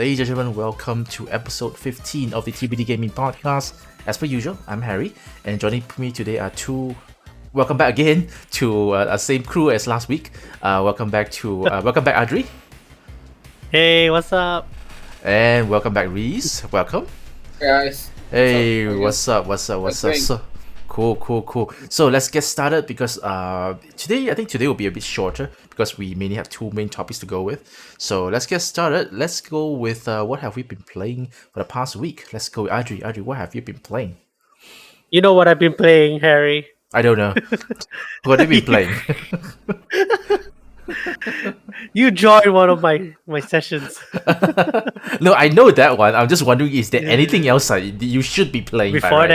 ladies and gentlemen, welcome to episode 15 of the TBD Gaming Podcast. As per usual, I'm Harry, and joining me today are two. Welcome back again to same crew as last week. Welcome back, Adri. Hey, what's up? And welcome back, Reese. Welcome. Hey guys. Hey, what's up? So, cool. So let's get started because today will be a bit shorter because we mainly have two main topics to go with. So let's get started. Let's go with what have we been playing for the past week. Let's go with Adri. Adri, what have you been playing? You know what I've been playing, Harry? I don't know. What have you been playing? You joined one of my sessions. No, I know that one. I'm just wondering, is there anything else you should be playing? Before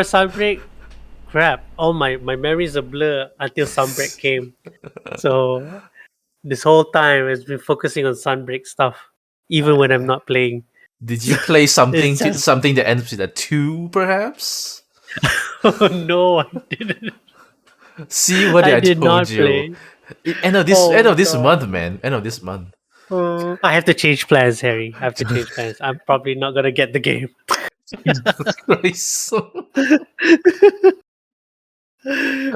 Sunbreak, crap, all my memories are blur until Sunbreak came. So this whole time I've been focusing on Sunbreak stuff, even when I'm not playing. Did you play something that ends with a 2, perhaps? Oh no, I didn't. See what I did told not you. play. End of this month, man. End of this month. I have to change plans, Harry. I have to change plans. I'm probably not gonna get the game. Christ.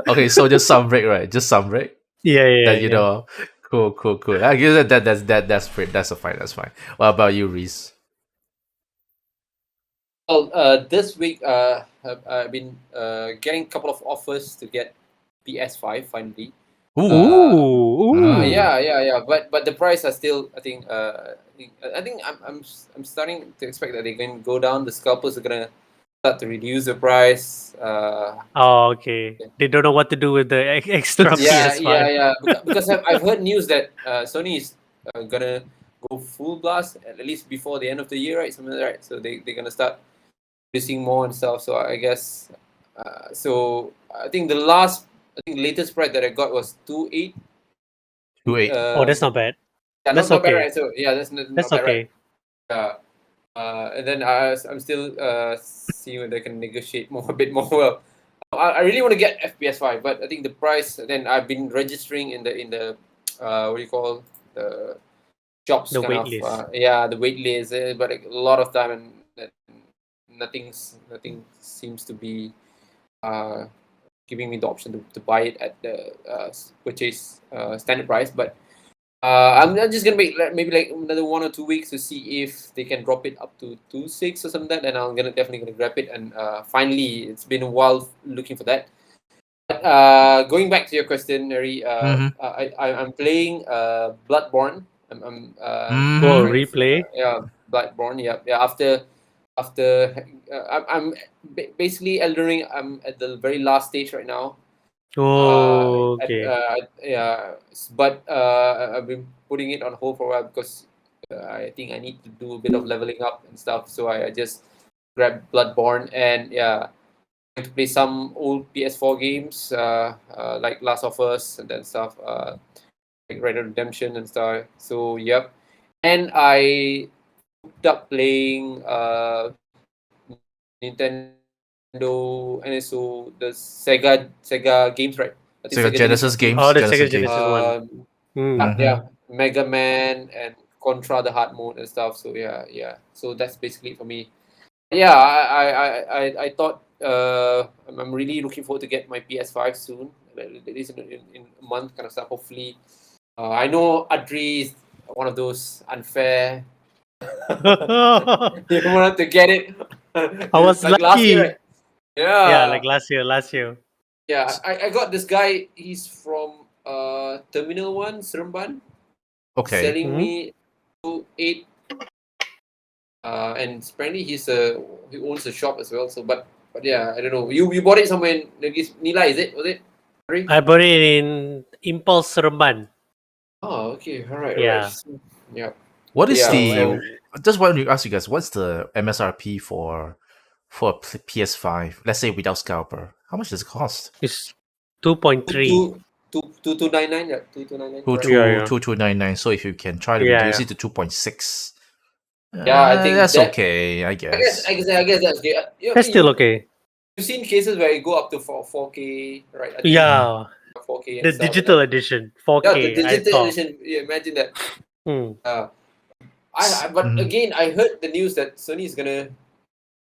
Okay, so just Sunbreak, right? Just Sunbreak. Yeah. You know. Cool. I guess that's fine. That's fine. What about you, Reese? Well, this week I've been getting a couple of offers to get PS5 finally. Ooh. Yeah. But the price are still. I think I'm starting to expect that they're going to go down. The scalpers are gonna start to reduce the price. Okay. They don't know what to do with the extra PS5. Yeah. Because I've heard news that Sony is gonna go full blast at least before the end of the year, right? Something like that, right? So they're gonna start producing more and stuff. So I guess. So I think the latest price that I got was 2.8. 2.8. That's not bad. Yeah, that's not okay. bad, right? So yeah, that's bad, okay. Right? And then I'm still seeing whether I can negotiate a bit more. Well, I really want to get FPS5, but I think the price. Then I've been registering in the what do you call the shops? The kind wait of, list. the wait list. But a lot of time and nothing seems to be giving me the option to buy it at the purchase standard price. But I'm just gonna maybe like another 1 or 2 weeks to see if they can drop it up to 2.6 or something like that, and I'm definitely gonna grab it. And finally, it's been a while looking for that. But going back to your question, Harry, I'm playing Bloodborne. I'm replay. Bloodborne. Yeah. After I'm basically Elden Ring. I'm at the very last stage right now. Okay. But I've been putting it on hold for a while because I think I need to do a bit of leveling up and stuff. So I just grabbed Bloodborne and to play some old PS4 games like Last of Us and then stuff like Red Dead Redemption and stuff. So yep, and I hooked up playing Nintendo and so the Sega games, right? I think Sega Genesis games. Oh, the Sega Genesis one. Yeah, Mega Man and Contra the hard mode and stuff. So yeah. So that's basically it for me. Yeah, I thought I'm really looking forward to get my PS5 soon. At least in a month, kind of stuff. Hopefully, I know Adri is one of those unfair. You wanted to get it. I was like lucky. Last year, right? Yeah, like last year. Yeah, I got this guy. He's from Terminal 1, Seremban. Okay. Selling me 2.8. And apparently he owns a shop as well. So, but yeah, I don't know. You bought it somewhere in Nila, is it? Was it? I bought it in Impulse Seremban. Oh, okay. All right. Yeah. Yeah. What is I just want to ask you guys, what's the MSRP for PS5? Let's say without scalper. How much does it cost? It's 2.3. 2299. Yeah, 2299. 2299. So if you can try to reduce it to 2.6. I think that's okay. I guess. I guess that's okay. That's still okay. You've seen cases where you go up to 4K, right? 4K. The digital edition, 4K. Yeah, the digital edition. Yeah, imagine that. But again, I heard the news that Sony is gonna.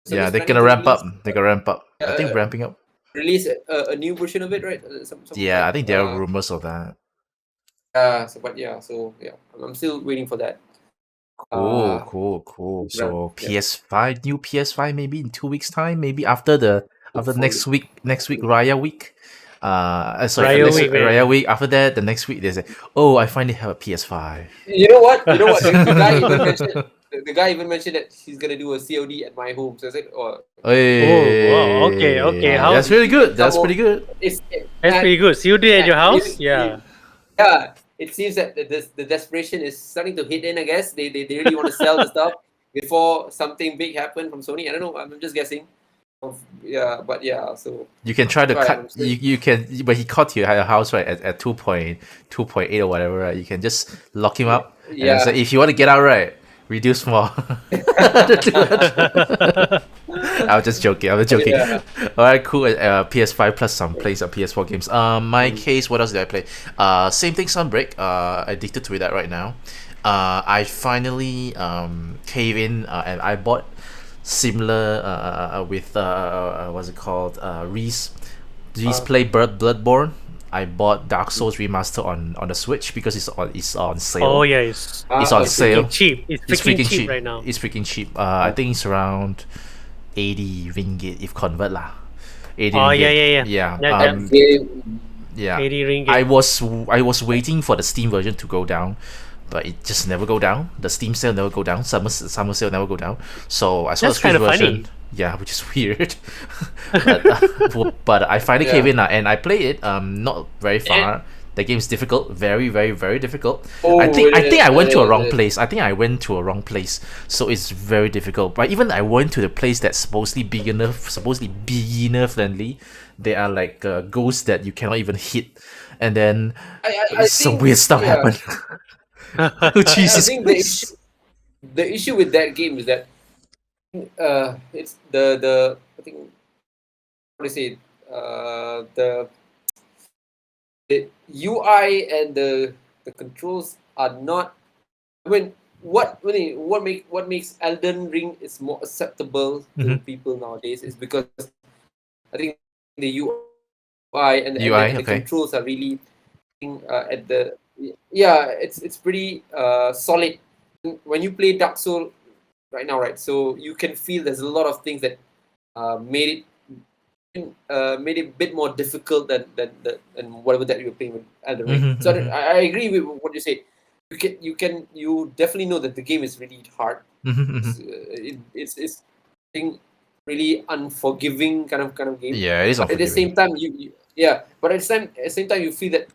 Yeah, Sony's they're planning gonna to ramp release, up. They're gonna ramp up. I think ramping up. release a new version of it, right? Some Yeah, like I think there are rumors of that. so I'm still waiting for that. Cool. Yeah. So PS5, new PS5, maybe in 2 weeks' time, maybe after Hopefully. next week Raya week. Sorry, Raya next week, man. Raya week. After that, the next week they say, "Oh, I finally have a PS5." You know what? The guy even mentioned. The guy even mentioned that he's gonna do a COD at my home. So I said, "Oh, Oh, wow. Okay. That's really good. That's pretty good. It's That's pretty good. So you do it at your house? it- Yeah. yeah. It seems that the desperation is starting to hit in. I guess they really want to sell the stuff before something big happen from Sony. I don't know. I'm just guessing. Yeah, but yeah. So You can try to Right, cut. I'm still- You can, but he caught you at your house right at 2.8 or whatever. Right, you can just lock him up and then say, if you want to get out, right, reduce more. I was just joking. Yeah. All right, cool. PS5 plus some plays of PS4 games. My case, what else did I play? Same thing. Sunbreak. Addicted to that right now. I finally cave in and I bought similar with what's it called? Reese play Bloodborne. I bought Dark Souls Remaster on the Switch because it's on sale. Oh yeah, it's on okay. sale. freaking cheap. It's freaking cheap right now. It's freaking cheap. I think it's around 80 ringgit if convert lah. 80 Oh ringgit. yeah. Yeah. 80 ringgit. I was waiting for the Steam version to go down, but it just never go down. The Steam sale never go down. Summer sale never go down. So I saw That's the Switch kinda version. funny. Yeah, which is weird. but I finally came in and I played it. Not very far. The game's difficult, very, very, very difficult. I think I went to a wrong place. So it's very difficult. But even I went to the place that's supposedly beginner friendly. There are like ghosts that you cannot even hit, and then some weird stuff happened. Oh, Jesus I think Christ. the issue with that game is that it's the I think what do you say the UI and the controls are not. I mean, what makes Elden Ring is more acceptable to people nowadays is because I think the UI and the controls are really at the it's pretty solid when you play Dark Souls right now, right? So you can feel there's a lot of things that made it a bit more difficult than whatever that you're playing with Elden Ring. So I agree with what you say. You definitely know that the game is really hard. It's I think really unforgiving kind of game. Yeah, it is But at the unforgiving. same time, but at the same time, you feel that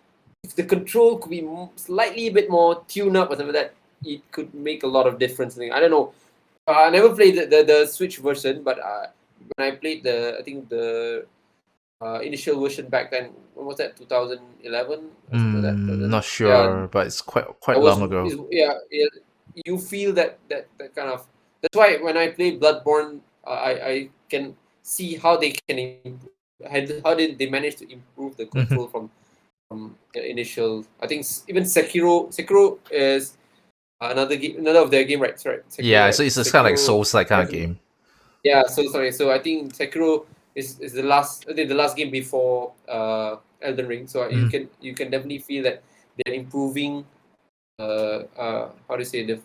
if the control could be slightly a bit more tuned up or something like that, it could make a lot of difference. I don't know. I never played the Switch version, but when I played I think the initial version back then, when was that? 2011. Not sure, but it's quite long ago. You feel that kind of. That's why when I play Bloodborne, I can see how they how did they manage to improve the control from the initial. I think even Sekiro is another of their game, right? Sekiro, So it's kind of like Souls-like kind of game. Yeah, so I think Sekiro is the last game before Elden Ring. So you can definitely feel that they're improving. How do you say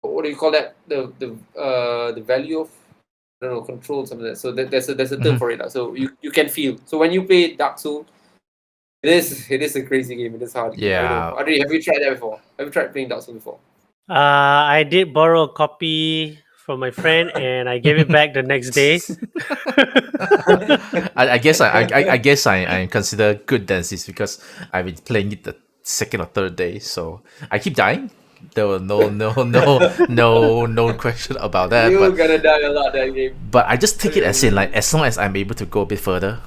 what do you call that? The value of I don't know control something like that. So there's a term for it. So you can feel. So when you play Dark Souls, it is a crazy game. It is hard. Yeah. I don't know. Have you tried that before? Have you tried playing Dark Souls before? I did borrow a copy from my friend and I gave it back the next day. I guess I consider good dances because I've been playing it the second or third day, so I keep dying. There was no question about that. You're But gonna die a lot that game. But I just take it as in like as long as I'm able to go a bit further.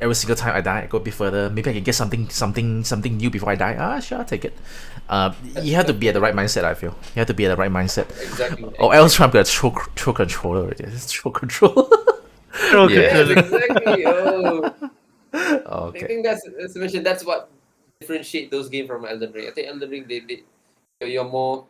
Every single time I die, I go a bit further. Maybe I can get something new before I die. Sure, I'll take it. You have to be at the right mindset. I feel you have to be at the right mindset. Exactly. Or else I'm gonna throw controller already. Just throw controller. Exactly. Oh. Okay. I think that's what differentiate those games from Elden Ring. I think Elden Ring, you're more.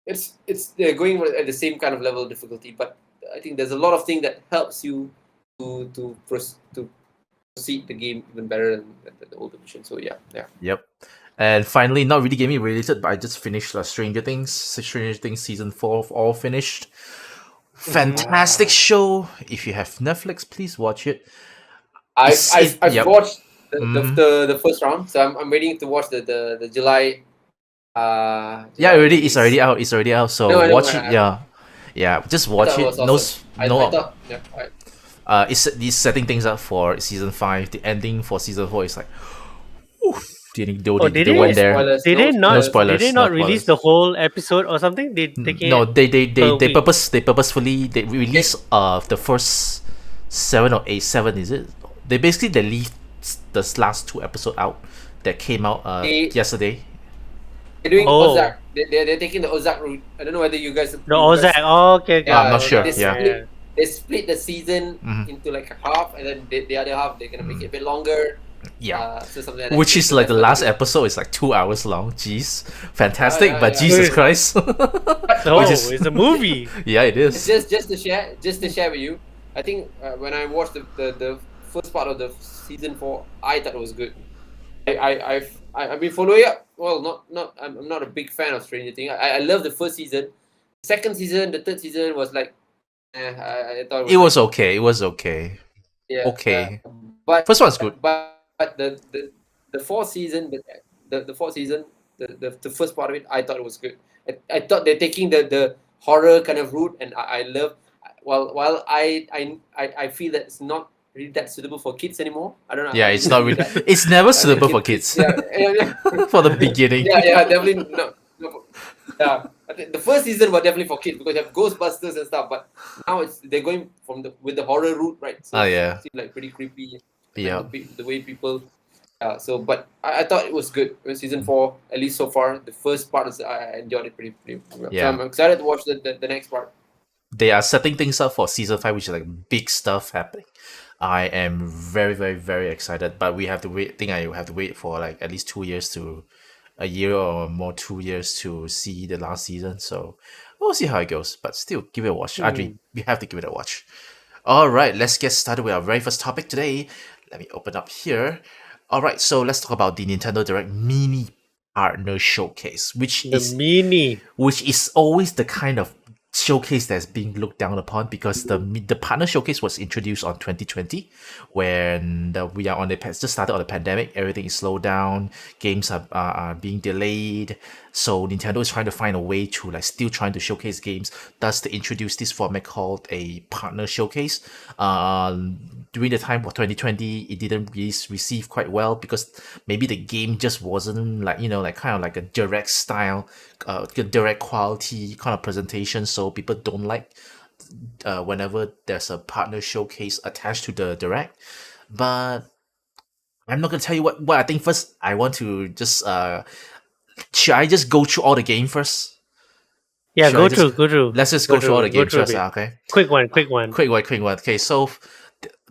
They're going at the same kind of level of difficulty, but I think there's a lot of things that helps you to proceed the game even better than the old edition. So yeah. Yep. And finally, not really gaming related, but I just finished Stranger Things. Stranger Things season 4 all finished. Fantastic show. If you have Netflix, please watch it. I've yep. watched the first round, so I'm waiting to watch the July. Yeah, it's already out. It's already out. So No, watch it. Yeah. Just watch it. Awesome. I thought, it's setting things up for season 5. The ending for season 4 is like, oof. They went there. Spoilers, did they not? No spoilers, did they not release the whole episode or something? They no, they purposefully they release the first 7 is it? They leave the last 2 episodes out that came out yesterday. They're doing Ozark. They're taking the Ozark route. I don't know whether you guys. The Ozark. Oh, okay. Yeah, I'm not sure. They split the season into like a half, and then the other half they're gonna make it a bit longer. Yeah, so something like which is like the last episode is like 2 hours long. Jeez, fantastic, but Jesus Christ! It's a movie. Yeah, it is. Just to share with you, I think when I watched the first part of the season 4, I thought it was good. I've been following up. Well, I'm not a big fan of Stranger Things. I love the first season. Second season, the third season was like, I thought it was okay. It was okay. Yeah. Okay. But first one's good. But the fourth season, the fourth season, the first part of it, I thought it was good. I thought they're taking the horror kind of route, and I love. While I feel that it's not really that suitable for kids anymore. I don't know. Yeah, it's not really. It's never suitable for kids. Yeah. For the beginning. Yeah, definitely no. Yeah, I think the first season was definitely for kids because you have Ghostbusters and stuff. But now they're going with the horror route, right? So it seems like pretty creepy. Yeah. The way people. But I thought it was good. Season 4, at least so far, the first part I enjoyed it pretty well. Yeah. So I'm excited to watch the next part. They are setting things up for season 5, which is like big stuff happening. I am very, very, very excited, but we have to wait. I think I have to wait for like at least a year or more, 2 years to see the last season. So we'll see how it goes. But still, give it a watch. Adri, we have to give it a watch. All right, let's get started with our very first topic today. Let me open up here. All right, so let's talk about the Nintendo Direct Mini Partner Showcase, which is always the kind of showcase that's being looked down upon because the partner showcase was introduced on 2020 when we are just started on the pandemic. Everything is slowed down, games are being delayed, so Nintendo is trying to find a way to still trying to showcase games. Thus they introduced this format called a partner showcase. During the time of 2020, it didn't really receive quite well because maybe the game just wasn't kind of like a direct style, direct quality kind of presentation. So people don't like whenever there's a partner showcase attached to the direct. But I'm not gonna tell you what I think first. I want to just should I just go through all the game first? Yeah, go through. Let's just go through all the games first. Okay. Quick one. Okay, so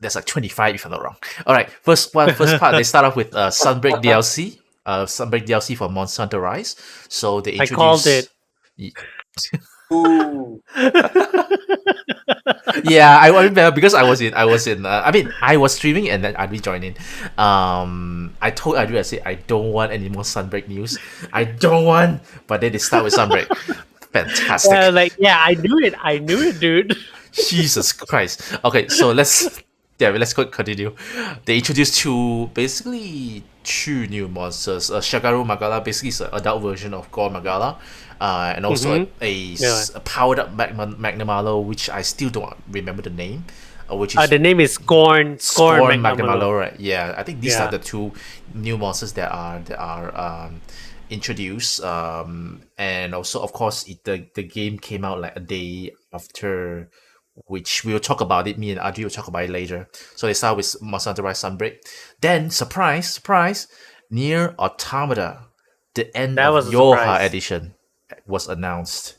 there's like 25 if I'm not wrong. All right, first part they start off with Sunbreak DLC. Sunbreak DLC for Monster Hunter Rise. So they introduced. I called it. Ooh. Yeah, I remember because I was streaming and then Adri joined in. I told Adri, I said I don't want any more Sunbreak news. I don't want. But then they start with Sunbreak. Fantastic. I knew it, dude. Jesus Christ. Okay, so let's continue. They introduced two new monsters. Shagaru Magala basically is an adult version of Gore Magala, and also a powered up Magnamalo, which I still don't remember the name. Which is the name is Scorn Magnamalo, right? Yeah, I think these are the two new monsters that are introduced. And also of course the game came out like a day after, which we will talk about it. Me and Adri will talk about it later. So they start with Monster Hunter Rise Sunbreak. Then surprise, Nier Automata, the end of Yoha edition was announced.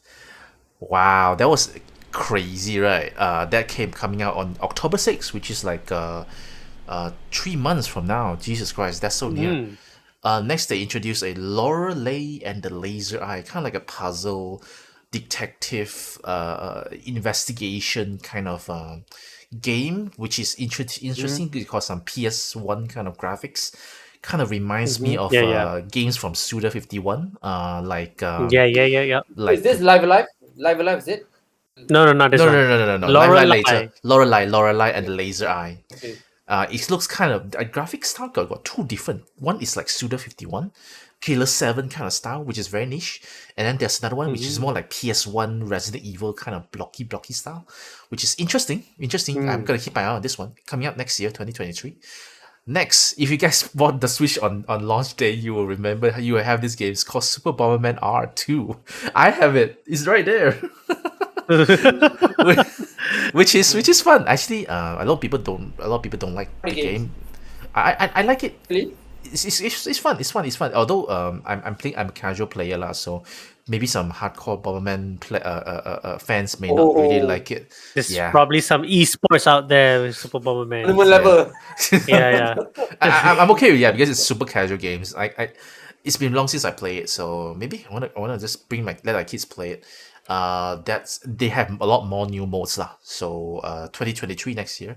Wow, that was crazy, right? That coming out on October 6th, which is like 3 months from now. Jesus Christ, that's so near. Next, they introduced a Lorelei and the Laser Eye, kind of like a puzzle, detective, investigation kind of game, which is interesting because some PS1 kind of graphics. Kind of reminds me of Yeah. games from Suda 51, like Yeah. Is this Live Alive? Live Alive, is it? No, not this no, one. no, no, no, no, no. Lorelei later. Lorelei, and the Laser Eye. Okay. It looks kind of a graphic style got two different. One is like Suda 51, Killer 7 kind of style, which is very niche, and then there's another one which is more like PS1 Resident Evil kind of blocky style, which is interesting. I'm gonna keep my eye on this one coming out next year, 2023. Next, if you guys bought the Switch on launch day, you will remember you will have this game. It's called Super Bomberman R2. I have it. It's right there. which is fun. Actually, a lot of people don't like the game. I like it. Really? It's fun. It's fun. Although I'm a casual player lah, so maybe some hardcore Bomberman fans may not really like it. There's probably some esports out there with Super Bomberman. Level. Yeah. I'm okay with because it's super casual games. It's been long since I played it, so maybe I wanna just let our kids play it. They have a lot more new modes lah. So 2023 next year.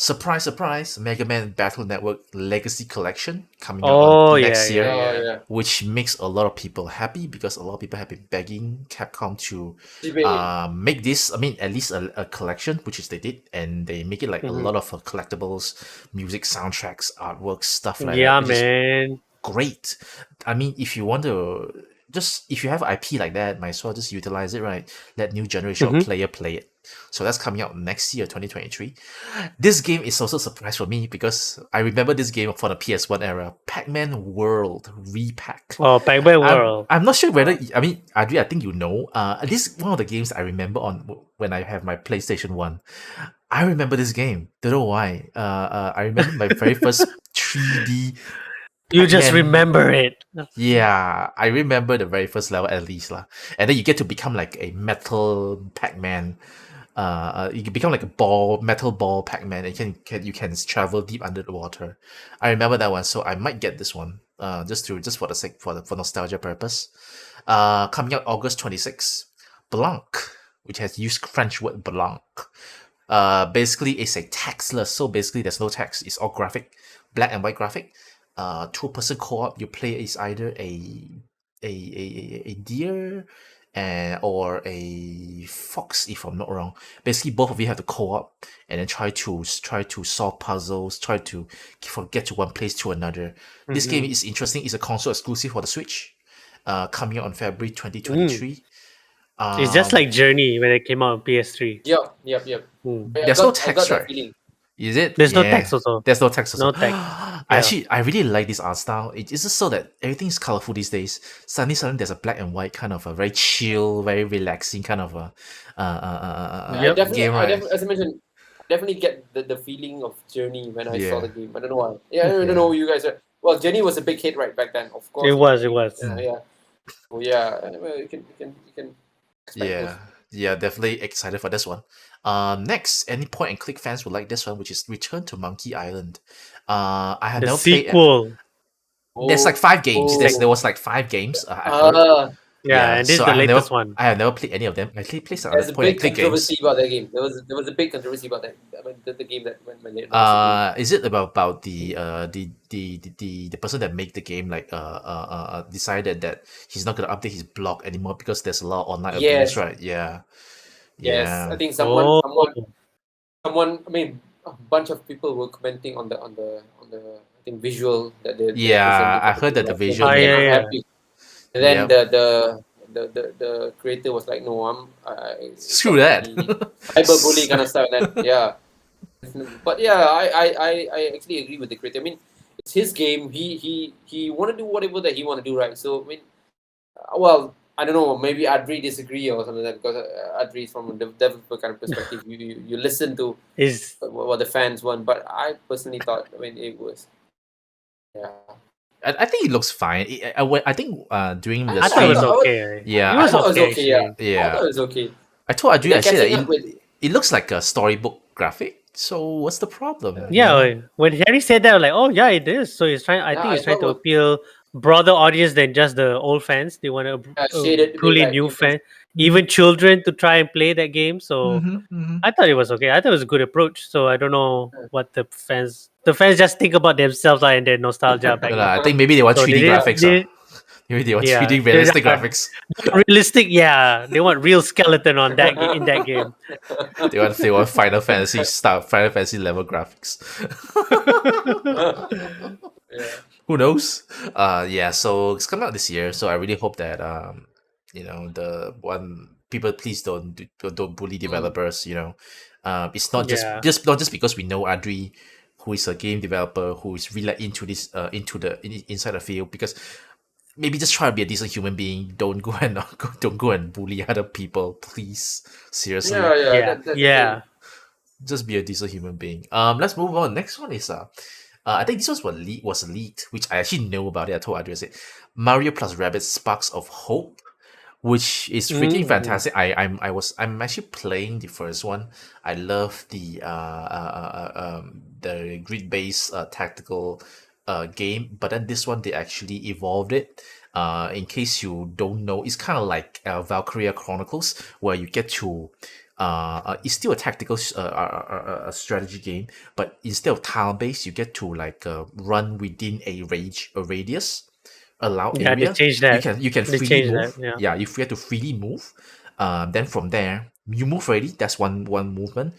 Surprise, Mega Man Battle Network Legacy Collection coming out next year, which makes a lot of people happy because a lot of people have been begging Capcom to make this, at least a collection, which is they did, and they make it like a lot of collectibles, music, soundtracks, artwork, stuff like that. Yeah, man. Great. If you want to, if you have IP like that, might as well just utilize it, right? Let new generation of player play it. So that's coming out next year, 2023. This game is also a surprise for me because I remember this game for the PS1 era, Pac-Man World Repack. Oh, Pac-Man World. I'm not sure whether, Adri, I think you know. This is one of the games I remember when I have my PlayStation 1. I remember this game. Don't know why. I remember my very first 3D. You just remember it. Yeah, I remember the very first level at least lah. And then you get to become like a metal Pac-Man. You can become like a metal ball Pac-Man, and you can travel deep under the water. I remember that one, so I might get this one. Just for the sake for nostalgia purpose. Coming out August 26th, Blanc, which has used French word Blanc. Basically it's a textless, so basically there's no text. It's all graphic, black and white graphic. 2-person co-op. You play is either a deer or a fox, if I'm not wrong. Basically, both of you have to co-op and then try to solve puzzles, try to get to one place to another. This game is interesting. It's a console exclusive for the Switch. Coming out on February 2023. It's just like Journey when it came out on PS3. Yep. There's no text, right? Is it? There's no text also. There's no text also. No text. Actually, I really like this art style. It's just so that everything is colorful these days. Suddenly there's a black and white kind of a very chill, very relaxing kind of a game, right? As I mentioned, I definitely get the feeling of Journey when I saw the game. I don't know why. I don't know you guys are. Well, Journey was a big hit right back then, of course. It was. You can Yeah, definitely excited for this one. Next, any point and click fans will like this one, which is Return to Monkey Island. I had never played. Sequel. There's like 5 games. There was like 5 games. And this is the latest one. I have never played any of them. I played some There's a point and big click games. controversy about that game. There was a big controversy about that. The game that went Is it about the person that made the game decided that he's not gonna update his blog anymore because there's a lot of online abuse, right? Yeah. Yes, I think someone. I mean, a bunch of people were commenting on the I think visual that they. I heard that the visual. Happy. And then the creator was like, "No, screw that." Cyberbully kind of stuff. And then, but I actually agree with the creator. I mean, it's his game. He want to do whatever that he want to do, right? So I mean, I don't know. Maybe Adri disagree or something like that because Adri is from a developer kind of perspective. You listen to what the fans want, but I personally thought, it was. Yeah. I think it looks fine. I think during the I thought it was okay. Yeah, I thought it was okay. Yeah, I thought it was okay. I told Adri, I said that it looks like a storybook graphic. So what's the problem? Yeah, when Harry said that, I was like, oh yeah, it is. So he's trying. I Yeah, think I he's trying thought to was appeal broader audience than just the old fans. They want to shaded a bit truly like new infants. fans, even children to try and play that game. So Mm-hmm. I thought it was okay. I thought it was a good approach. So I don't know what the fans just think about themselves and their nostalgia back then. I think maybe they want So 3D graphics. Maybe they want yeah, 3D realistic graphics. realistic. Yeah, they want real skeleton on in that game. They want Final Fantasy level graphics. Yeah. Who knows? Yeah. So it's coming out this year. So I really hope that the one people please don't bully developers. It's not Yeah. just because we know Adri, who is a game developer who is really into this inside the field, because maybe just try to be a decent human being. Don't go and bully other people, please. Seriously, Yeah, Yeah. that's the thing. Yeah. just be a decent human being. Let's move on. Next one is I think this was leaked, which I actually know about it. I told Adri, I said Mario plus Rabbids Sparks of Hope, which is freaking Mhm. fantastic. I'm actually playing the first one. I love the grid based tactical game, but then this one they actually evolved it. In case you don't know, it's kind of like Valkyria Chronicles, where you get to it's still a tactical strategy game, but instead of tile based, you get to like run within a radius allowed Yeah, they area. changed You that. can They freely changed that. move. Yeah. Yeah, you have to freely move. Then from there you move already. That's one movement.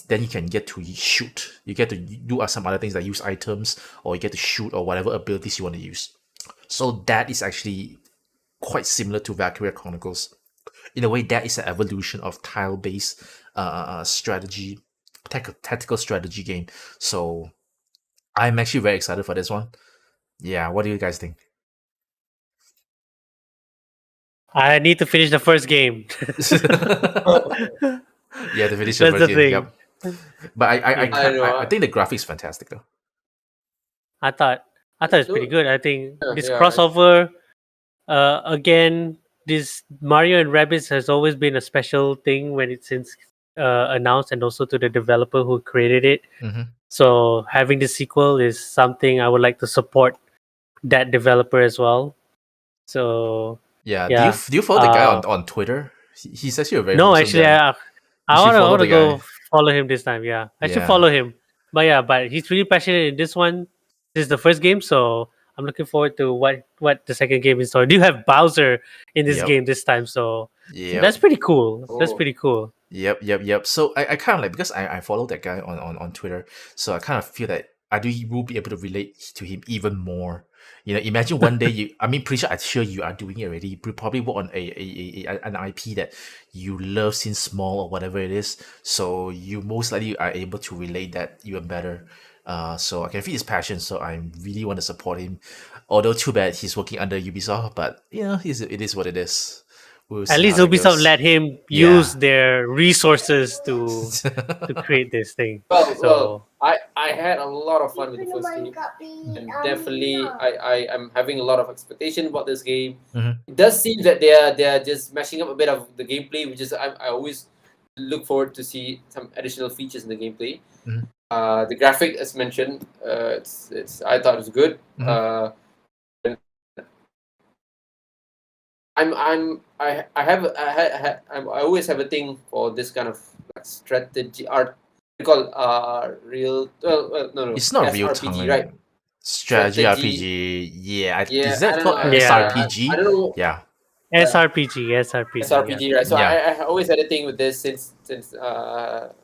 Then you can get to shoot. You get to do some other things like use items, or you get to shoot, or whatever abilities you want to use. So that is actually quite similar to Valkyria Chronicles. In a way, that is an evolution of tile-based strategy, tactical strategy game. So I'm actually very excited for this one. Yeah, what do you guys think? I need to finish the first game. Yeah, to finish the That's first the game. thing. Yep. But Yeah. I know. I think the graphics fantastic though. I thought it's pretty So, good. I think this yeah, crossover, again, this Mario and Rabbids has always been a special thing when it's since announced, and also to the developer who created it. Mm-hmm. So having the sequel is something I would like to support that developer as well. So Yeah. yeah. Do you follow the guy on Twitter? He's actually a very No, wholesome actually, guy. You should I follow wanna the go guy. follow him this time. Yeah, I should Yeah. follow him. But yeah, but he's really passionate in this one. This is the first game, so I'm looking forward to what the second game is. So do you have Bowser in this Yep. game this time? So Yep. that's pretty cool. That's Oh. pretty cool. Yep. So I kind of like, because I follow that guy on Twitter, so I kind of feel that will be able to relate to him even more. Imagine one day I mean, pretty sure, I'm sure you are doing it already. You probably work on an IP that you love since small, or whatever it is. So you most likely are able to relate that even better. So I can feel his passion. So I really want to support him. Although too bad he's working under Ubisoft, but it is what it is. We'll At see how least that Ubisoft goes. let him use Yeah. their resources to create this thing. well, So I had a lot of fun with the first game, and definitely I'm having a lot of expectation about this game. Mhm. It does seem that they are just mashing up a bit of the gameplay, which is I always look forward to see some additional features in the gameplay. Mhm. The graphic, as mentioned, it's I thought it was good. Mhm. And I always have a thing for this kind of like strategy art. They call real no It's not real SRPG, right? time. Strategy Strategy. RPG. Yeah. Yeah, Is I that don't know. called yeah, I SRPG? don't know. Yeah. SRPG, yeah. SRPG, right? So Yeah. I always had a thing with this since Final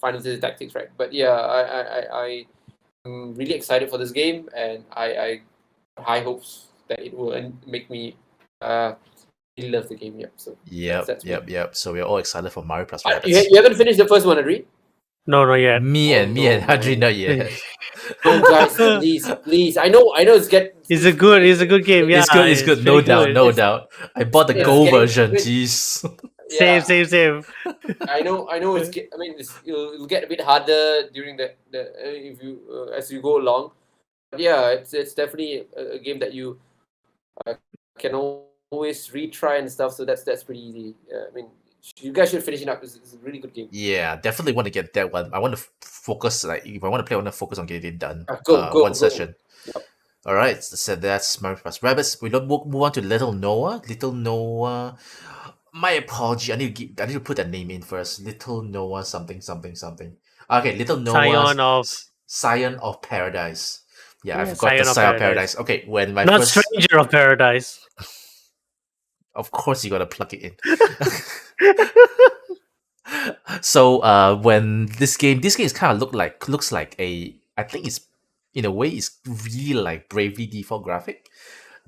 Fantasy Tactics, right? But yeah, I'm really excited for this game, and I have high hopes that it will make me really love the game. Yep. So that's me. Yep. So we're all excited for Mario plus You, Rabbids. you haven't finished the first one, Adri? No, not yet. Me Oh, and no, Hadri man. not yet. No, guys, please. I know it's It's a good game. Yeah, It's good. No pretty doubt, good. no doubt. I bought the it's gold getting version. a bit, Jeez. Same, yeah. same. I know. I mean, it'll get a bit harder during the if you as you go along. But yeah, it's definitely a game that you can always retry and stuff. So that's pretty easy. I mean, you guys should finish it up. It's a really good game. Yeah, definitely want to get that one. I want to focus, like, if I want to play, I want to focus on getting it done. Go. Session. Yep. All right, so that's Mario plus Rabbits. We don't move on to Little Noah. Little Noah. My apology. I need to put that name in first. Little Noah something. Okay, Little Noah Scion of Paradise. Yeah, I forgot the Scion of Paradise. Okay, when my Not first Stranger of Paradise. Of course you gotta plug it in. So when this game is kind of looks like I think it's, in a way, it's really like Bravely Default graphic.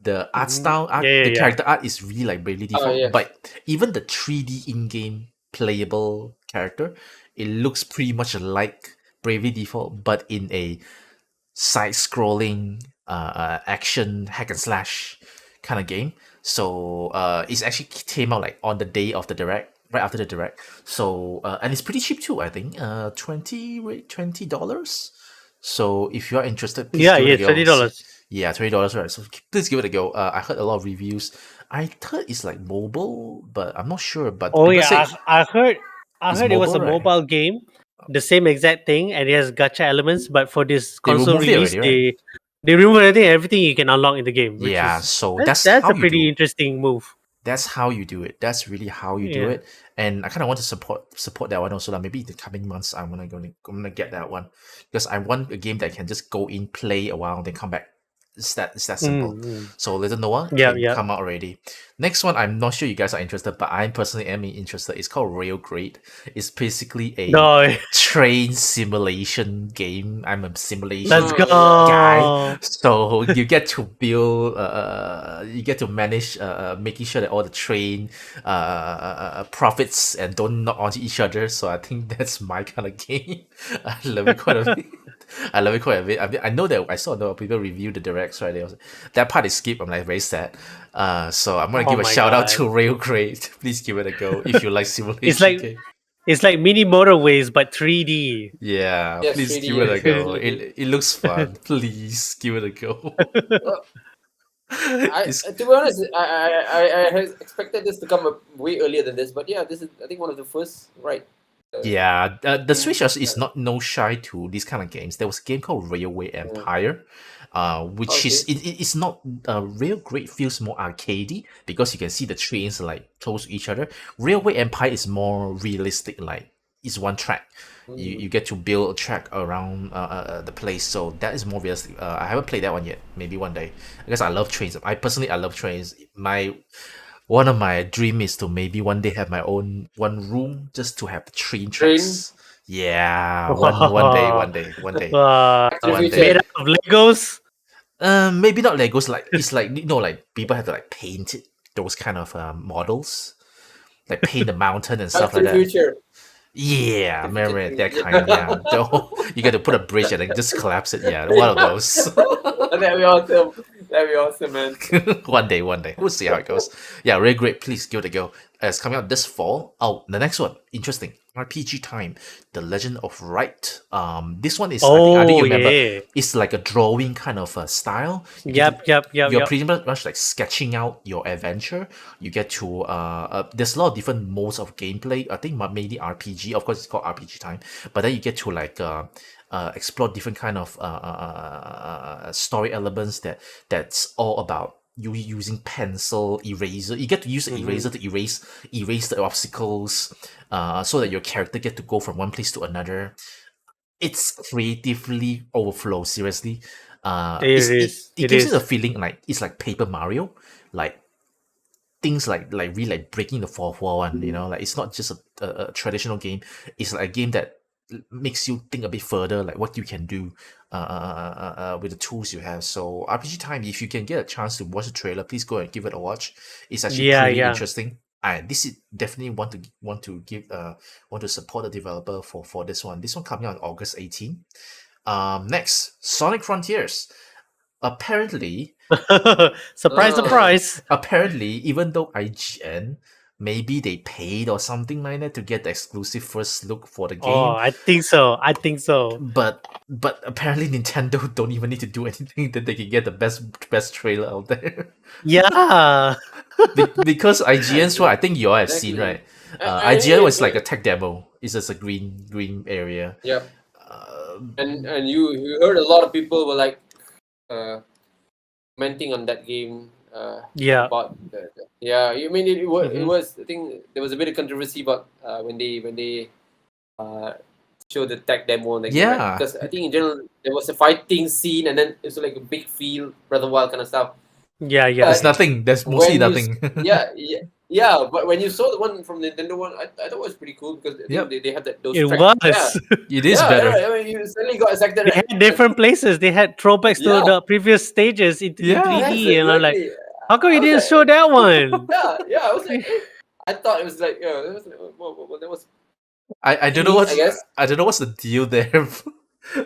The art style, character art is really like Bravely Default, yes. but even the 3D in-game playable character, it looks pretty much like Bravely Default, but in a side-scrolling action hack and slash kind of game. So it's actually came out like on the day of the direct, right after the direct. So and it's pretty cheap too. I think $20. So if you are interested, please give it a go. $20. Yeah, $20, right? So please give it a go. I heard a lot of reviews. I heard it's like mobile, but I'm not sure. But I heard it was a mobile, right? mobile game, the same exact thing, and it has gacha elements. But for this They console removed it release, already, they remove everything you can unlock in the game. Which Yeah, is, so that's how a you pretty do. interesting move. That's how you do it. That's really how you do Yeah. it. And I kind of want to support that one also. Like maybe in the coming months, I'm gonna get that one, because I want a game that I can just go in, play a while, then come back. It's that simple. So Little Noah come out already. Next one, I'm not sure you guys are interested, but I personally am interested. It's called Railgrade. It's basically a train simulation game. I'm a simulation guy. So you get to build, you get to manage making sure that all the train profits and don't knock onto each other. So I think that's my kind of game. I love it quite a bit. I love it quite a bit. I know that I saw a lot of people review the directs, right? That part is skipped. I'm like very sad. So I'm gonna give a shout out to Railgrade. Please give it a go if you like simulation game. It's like mini motorways but 3D. Yeah, yes, please 3D, give it a go. It looks fun. Please give it a go. To be honest, I expected this to come up way earlier than this, but yeah, this is, I think, one of the first, right? Yeah, the Switch is not no shy to these kind of games. There was a game called Railway Empire, which is it's not Railgrade feels more arcadey because you can see the trains like close to each other. Railway Empire is more realistic, like it's one track. You get to build a track around the place, so that is more realistic. I haven't played that one yet. Maybe one day, because I love trains. I love trains. One of my dream is to maybe one day have my own one room just to have the train tracks. Yeah, one day. Made out of Legos? Maybe not Legos. Like it's like, you know, like people have to like paint it, those kind of models, like paint the mountain and stuff like that. Future. Yeah, remember that kind. Yeah, you got to put a bridge and then just collapse it. Yeah, one of those. That'd be awesome. That'd be awesome, man. One day. We'll see how it goes. Yeah, really great. Please give it a go. It's coming out this fall. Oh, the next one. Interesting. RPG Time. The Legend of Wright. This one is, I think you remember, it's like a drawing kind of style. You're pretty much like sketching out your adventure. You get to, there's a lot of different modes of gameplay. I think mainly RPG. Of course, it's called RPG Time. But then you get to like, explore different kind of story elements that's all about you using pencil, eraser. You get to use an eraser to erase the obstacles, so that your character get to go from one place to another. It's creatively overflow. Seriously, it gives you the feeling like it's like Paper Mario, like things like really like breaking the fourth wall, and you know, like it's not just a traditional game. It's like a game that makes you think a bit further, like what you can do with the tools you have. So RPG Time, if you can get a chance to watch the trailer, please go and give it a watch. It's actually pretty interesting. This is definitely want to support the developer for this one. This one coming out on August 18. Next, Sonic Frontiers. Apparently, surprise. Apparently, even though IGN, maybe they paid or something like that to get the exclusive first look for the game. Oh, I think so. But apparently Nintendo don't even need to do anything that they can get the best trailer out there. Yeah. Because IGN's one, I think you all have seen, right? I IGN mean, was like a tech demo. It's just a green area. yeah, Um, and you heard a lot of people were like uh, commenting on that game Yeah. about yeah. I mean, it Hmm. was, I think there was a bit of controversy about when they uh, showed the tech demo on the game, right? yeah, Because I think in general there was a fighting scene and then it's like a big field, Breath of the Wild kind of stuff. Yeah, yeah. there's But nothing. There's mostly when you nothing. yeah, but when you saw the one from Nintendo one, I thought it was pretty cool because I think Yep, they have those It track. Yeah, was. it is better. I mean, you suddenly got excited, They right? had different places. They had throwbacks to Yeah, the previous stages in Yeah, yes, 3D, and I'm like, exactly. how come you I was didn't like, show that one? yeah, I was like, I thought it was like, yeah, it was like, well, that was I don't know neat, I what's guess. I don't know what's the deal there.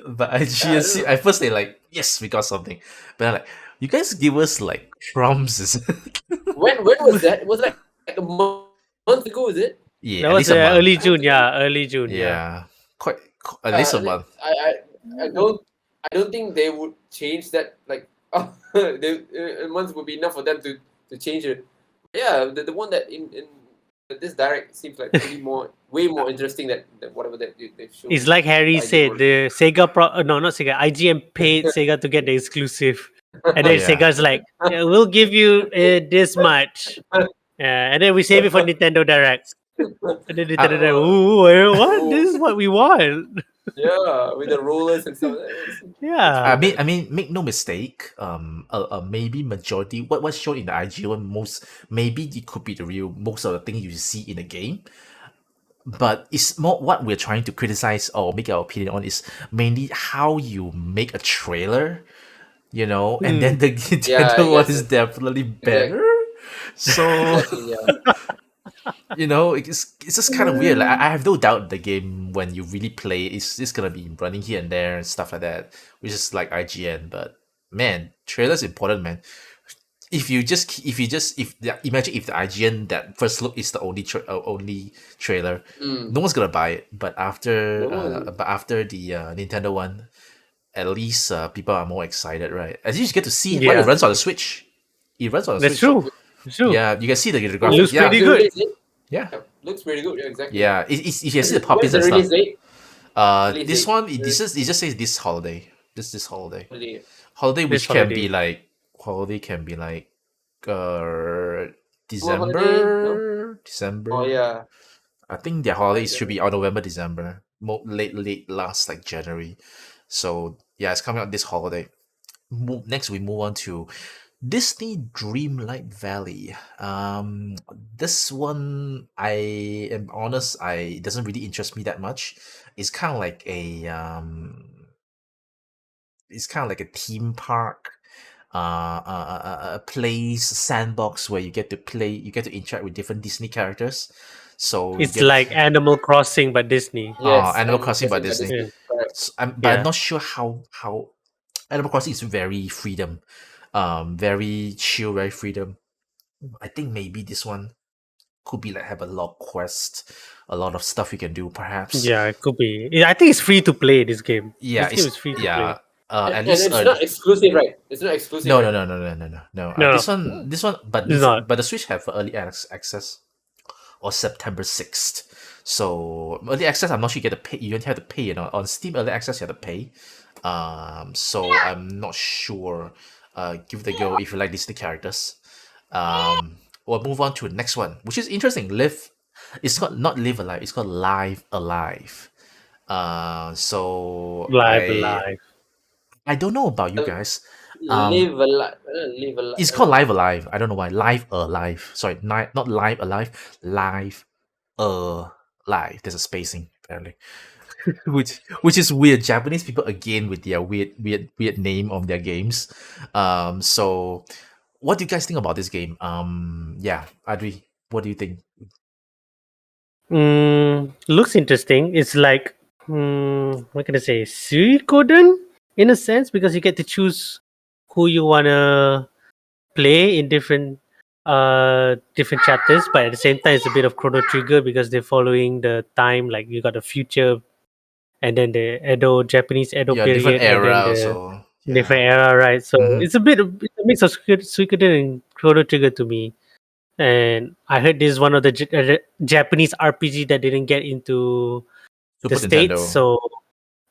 But Yeah, I don't IGN, know. at first they like, yes, we got something, but I'm like, you guys give us like crumbs, is it? When was that? It was like a month ago, is it? Yeah, That at was least a month. early A month June. ago. Yeah, early June. Yeah. Yeah, quite at least a month. I don't think they would change that. Like, oh, a month would be enough for them to change it. Yeah, the one that in this direct seems like way more interesting than whatever that they've shown. It's like Harry I did said, one. the Sega no, not Sega, IGN paid Sega to get the exclusive. And then Yeah. Sega's like, yeah, we'll give you this much. And then we save it for Nintendo Direct. And then Nintendo Direct, ooh, what? Oh, This is what we want. yeah, with the rollers and stuff. That's Yeah. pretty nice. I mean, make no mistake. Maybe majority what's shown in the IGN most maybe it could be the real most of the things you see in the game. But it's more what we're trying to criticize or make our opinion on is mainly how you make a trailer, and then Hmm. the Yeah, I Nintendo one guess is that's definitely exact, better. So exactly. Yeah. it's just kind of weird. Like I have no doubt the game when you really play it's just gonna be running here and there and stuff like that, which is like IGN. But man, trailers important, man. Imagine if the IGN that first look is the only trailer, Mm. no one's gonna buy it. But after No one. the Nintendo one, at least people are more excited, right? At least you get to see how it Yeah. runs on the Switch. It runs on the That's Switch. true. That's true. Yeah, you can see the Oh, graphics. Looks Yeah, pretty the good. release date? yeah, Yeah, looks pretty good. Yeah, exactly. yeah. You can see the When's puppies the and stuff. release date? Release This date. one it just says this holiday. This holiday. Holiday. Holiday This which can holiday. be like uh Summer holiday? No. Oh December. yeah. I think their holidays should be on November, December, late last like January. So yeah, it's coming out this holiday. Next, we move on to Disney Dreamlight Valley. This one, I am honest, it doesn't really interest me that much. It's kind of like a theme park, a place sandbox where you get to play, you get to interact with different Disney characters. So you It's get like Animal Crossing but Disney. Yes, Animal Animal Crossing by Crossing by Disney. Yeah. Disney. Correct. But I'm Yeah. not sure how Animal Crossing is very freedom, very chill, very freedom. I think maybe this one could be like have a lot of quest, a lot of stuff you can do, perhaps. Yeah, it could be. I think it's free to play this game. Yeah, This game it's is free to play. yeah. At And least it's not exclusive, right? It's not exclusive, no, no, right? no, no, no, no, no, no. No, no, This one, but it's not. the Switch have early access or September 6th. So early access, I'm not sure you get to pay. You don't have to pay. On Steam early access, you have to pay. So I'm not sure. Give it a go if you like Disney characters. We'll move on to the next one, which is interesting. Live. It's called not Live Alive. It's called Live Alive. So Live. I don't know about you Uh, guys. Um, Live a it's called life. Live Alive. I don't know why. Live Alive. Sorry, not Live Alive. Live Alive. There's a spacing apparently, which is weird. Japanese people again with their weird name of their games. So what do you guys think about this game? Yeah, Adri, what do you think? Looks interesting. It's like, what can I say? Suikoden in a sense because you get to choose who you wanna play in different chapters, but at the same time, it's a bit of Chrono Trigger because they're following the time. Like you got the future, and then the Japanese Edo Yeah, different period, and then era the also. different Yeah. era, right? So Mhm. it's a mix of Suikoden and Chrono Trigger to me. and I heard this is one of the Japanese RPG that didn't get into Super the states. Nintendo. So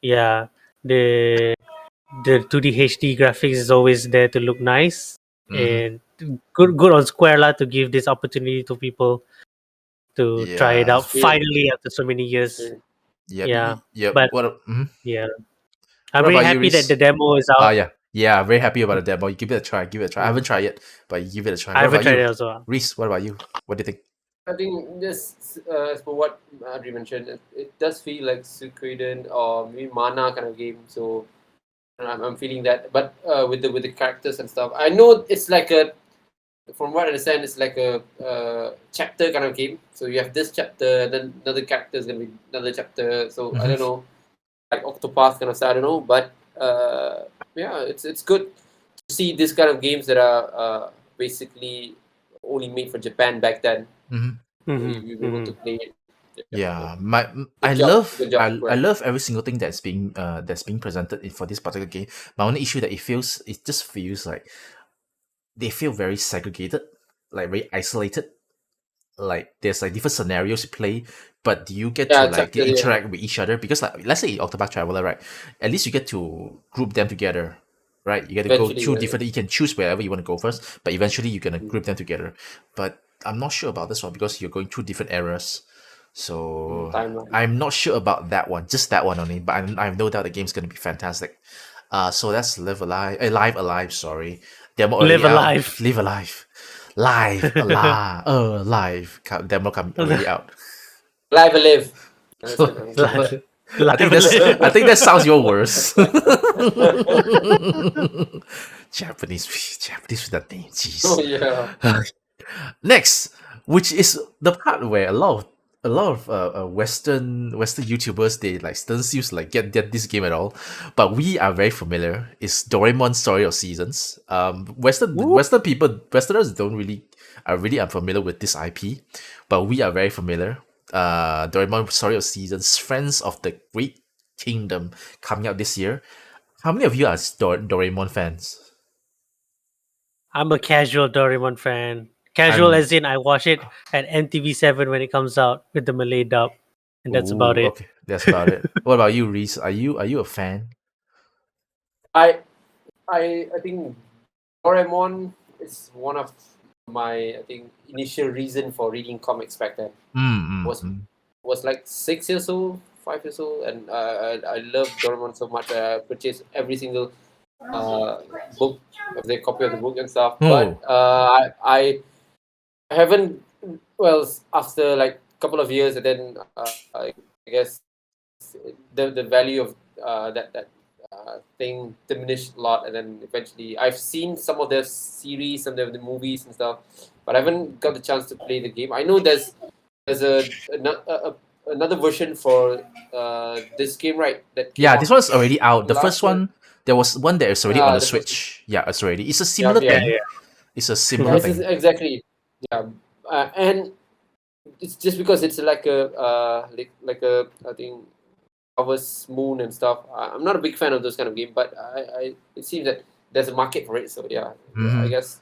yeah, the 2D HD graphics is always there to look nice, Mhm. and good on Square to give this opportunity to people to try it Yeah. out Spirit, finally after so many years. spirit. Yep. Yeah, Yep. but Mhm. yeah, I'm What really about you, happy that the Reese? demo is Ah, out. yeah. Yeah, very happy about the demo. You give it a try. Give it a try. I Mm. haven't tried it, but you give it a try. I What haven't about tried you, it as well. Reese? What about you? What do you think? I think this, as for what Adri mentioned, it does feel like Suikoden or maybe Mana kind of game. So I'm feeling that, but with the characters and stuff, I know it's like a, from what I understand, it's like a chapter kind of game. So you have this chapter, then another character is gonna be another chapter. So I Mhm. don't know, like Octopath kind of stuff. I don't know, but yeah, it's good to see this kind of games that are basically only made for Japan back then. Mhm. We were able to play it. Yeah, I Good job, love good job, I Grab. love every single thing that's being presented for this particular game. My only issue that it just feels like they feel very segregated, like very isolated. Like there's like different scenarios you play, but do you get to Yeah, like chapter. Yeah, interact with each other? Because like let's say Octopath Traveler, right? At least you get to group them together, right? You get to go eventually, through yeah. different. You can choose wherever you want to go first, but eventually you're gonna group them together. But I'm not sure about this one because you're going through different eras. So Timeline. I'm not sure about that one, just that one only. But I have no doubt the game's gonna be fantastic. So that's Live Alive. Sorry, demo already Live out. alive. Live Alive, live. Demo come already out. Live alive. Understand. Live, live, I live. think that sounds your worst. Japanese with that name. Oh Jeez. yeah. Next, which is the part where a lot of Western YouTubers they like don't seem to like get this game at all, but we are very familiar. It's Doraemon Story of Seasons. Woo. Westerners don't really are really unfamiliar with this IP, but we are very familiar. Doraemon Story of Seasons, Friends of the Great Kingdom coming out this year. How many of you are Doraemon fans? I'm a casual Doraemon fan. Casual I'm as in I watch it at MTV7 when it comes out with the Malay dub, and that's about Ooh, it. okay, that's about it. What about you, Reese? Are you a fan? I I think Doraemon is one of my, I think, initial reason for reading comics back then. Mm, mm, Was mm. was like 6 years old, 5 years old, and I love Doraemon so much. I purchased every single book of the copy of the book and stuff. But Oh, I haven't, well, after like a couple of years, and then I guess the value of that thing diminished a lot, and then eventually I've seen some of their series, some of the movies and stuff, but I haven't got the chance to play the game. I know there's another version for this game, right, that came yeah, this out one's already out. The first last year. one, there was one that is already on the The first, Switch. Yeah, it's already. It's a yeah, similar yeah, Yeah, thing. yeah. It's a yeah, similar Mhm. this is thing. exactly, yeah, and it's just because it's like a like a, I think, Harvest Moon and stuff. I'm not a big fan of those kind of game, but I it seems that there's a market for it. So yeah, I Hmm. guess.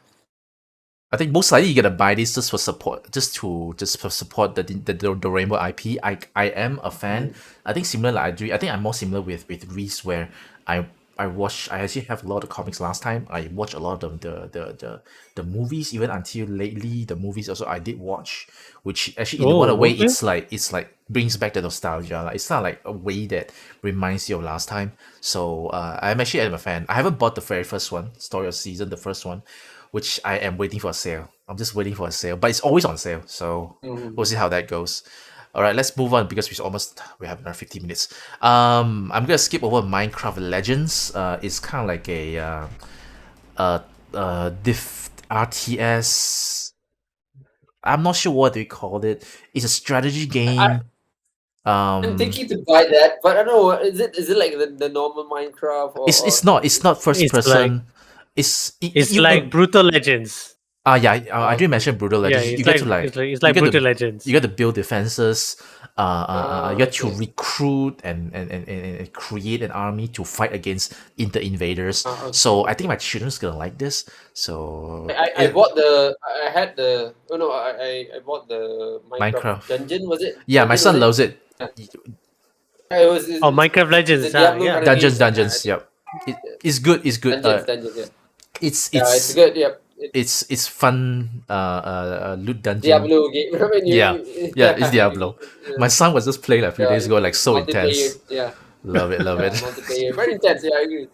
I think most likely you're gonna buy this just for support, just for support the Rainbow IP. I am a fan. I think similar like Adri. I think I'm more similar with Reese where I I actually have a lot of comics last time. I watched a lot of the movies even until lately. The movies also I did watch, which actually in one Oh, way okay. it's like brings back the nostalgia. Like it's not like a way that reminds you of last time. So I'm a fan. I haven't bought the very first one, Story of Season, the first one, which I am waiting for a sale. I'm just waiting for a sale, but it's always on sale. So we'll Mhm. see how that goes. All right, let's move on because we have another 15 minutes. I'm gonna skip over Minecraft Legends. It's kind of like a uh diff RTS. I'm not sure what they called it. It's a strategy I, game. I'm Um, thinking to buy that, but I don't know. Is it like the normal Minecraft, or it's not first It's like person. It's it's like Brutal Legends. Yeah, I didn't mention Brutal Yeah, Legends. You get to like it's you like get Brutal to Legends. you get to build defenses. You get to Okay. recruit and create an army to fight against inter invaders. Okay. So I think my children's gonna like this. So I bought I had the oh no I bought the Minecraft Minecraft. dungeon, was it? Yeah, my Dungeon, was son it? loves it. Yeah. It was Oh, Minecraft it's a Legends. Diablo Yeah. kind of game. Dungeons. Yep. It's good. It's good. Dungeons, yeah. It's Yeah, it's it's good. Yep. it's fun. Loot dungeon. Diablo game. I mean, Yeah, yeah. It's Diablo. My son was just playing like a few yeah, days ago. Like so multiplayer. intense. Yeah, Love it. Love yeah, it. multiplayer. Very intense. Yeah, I agree.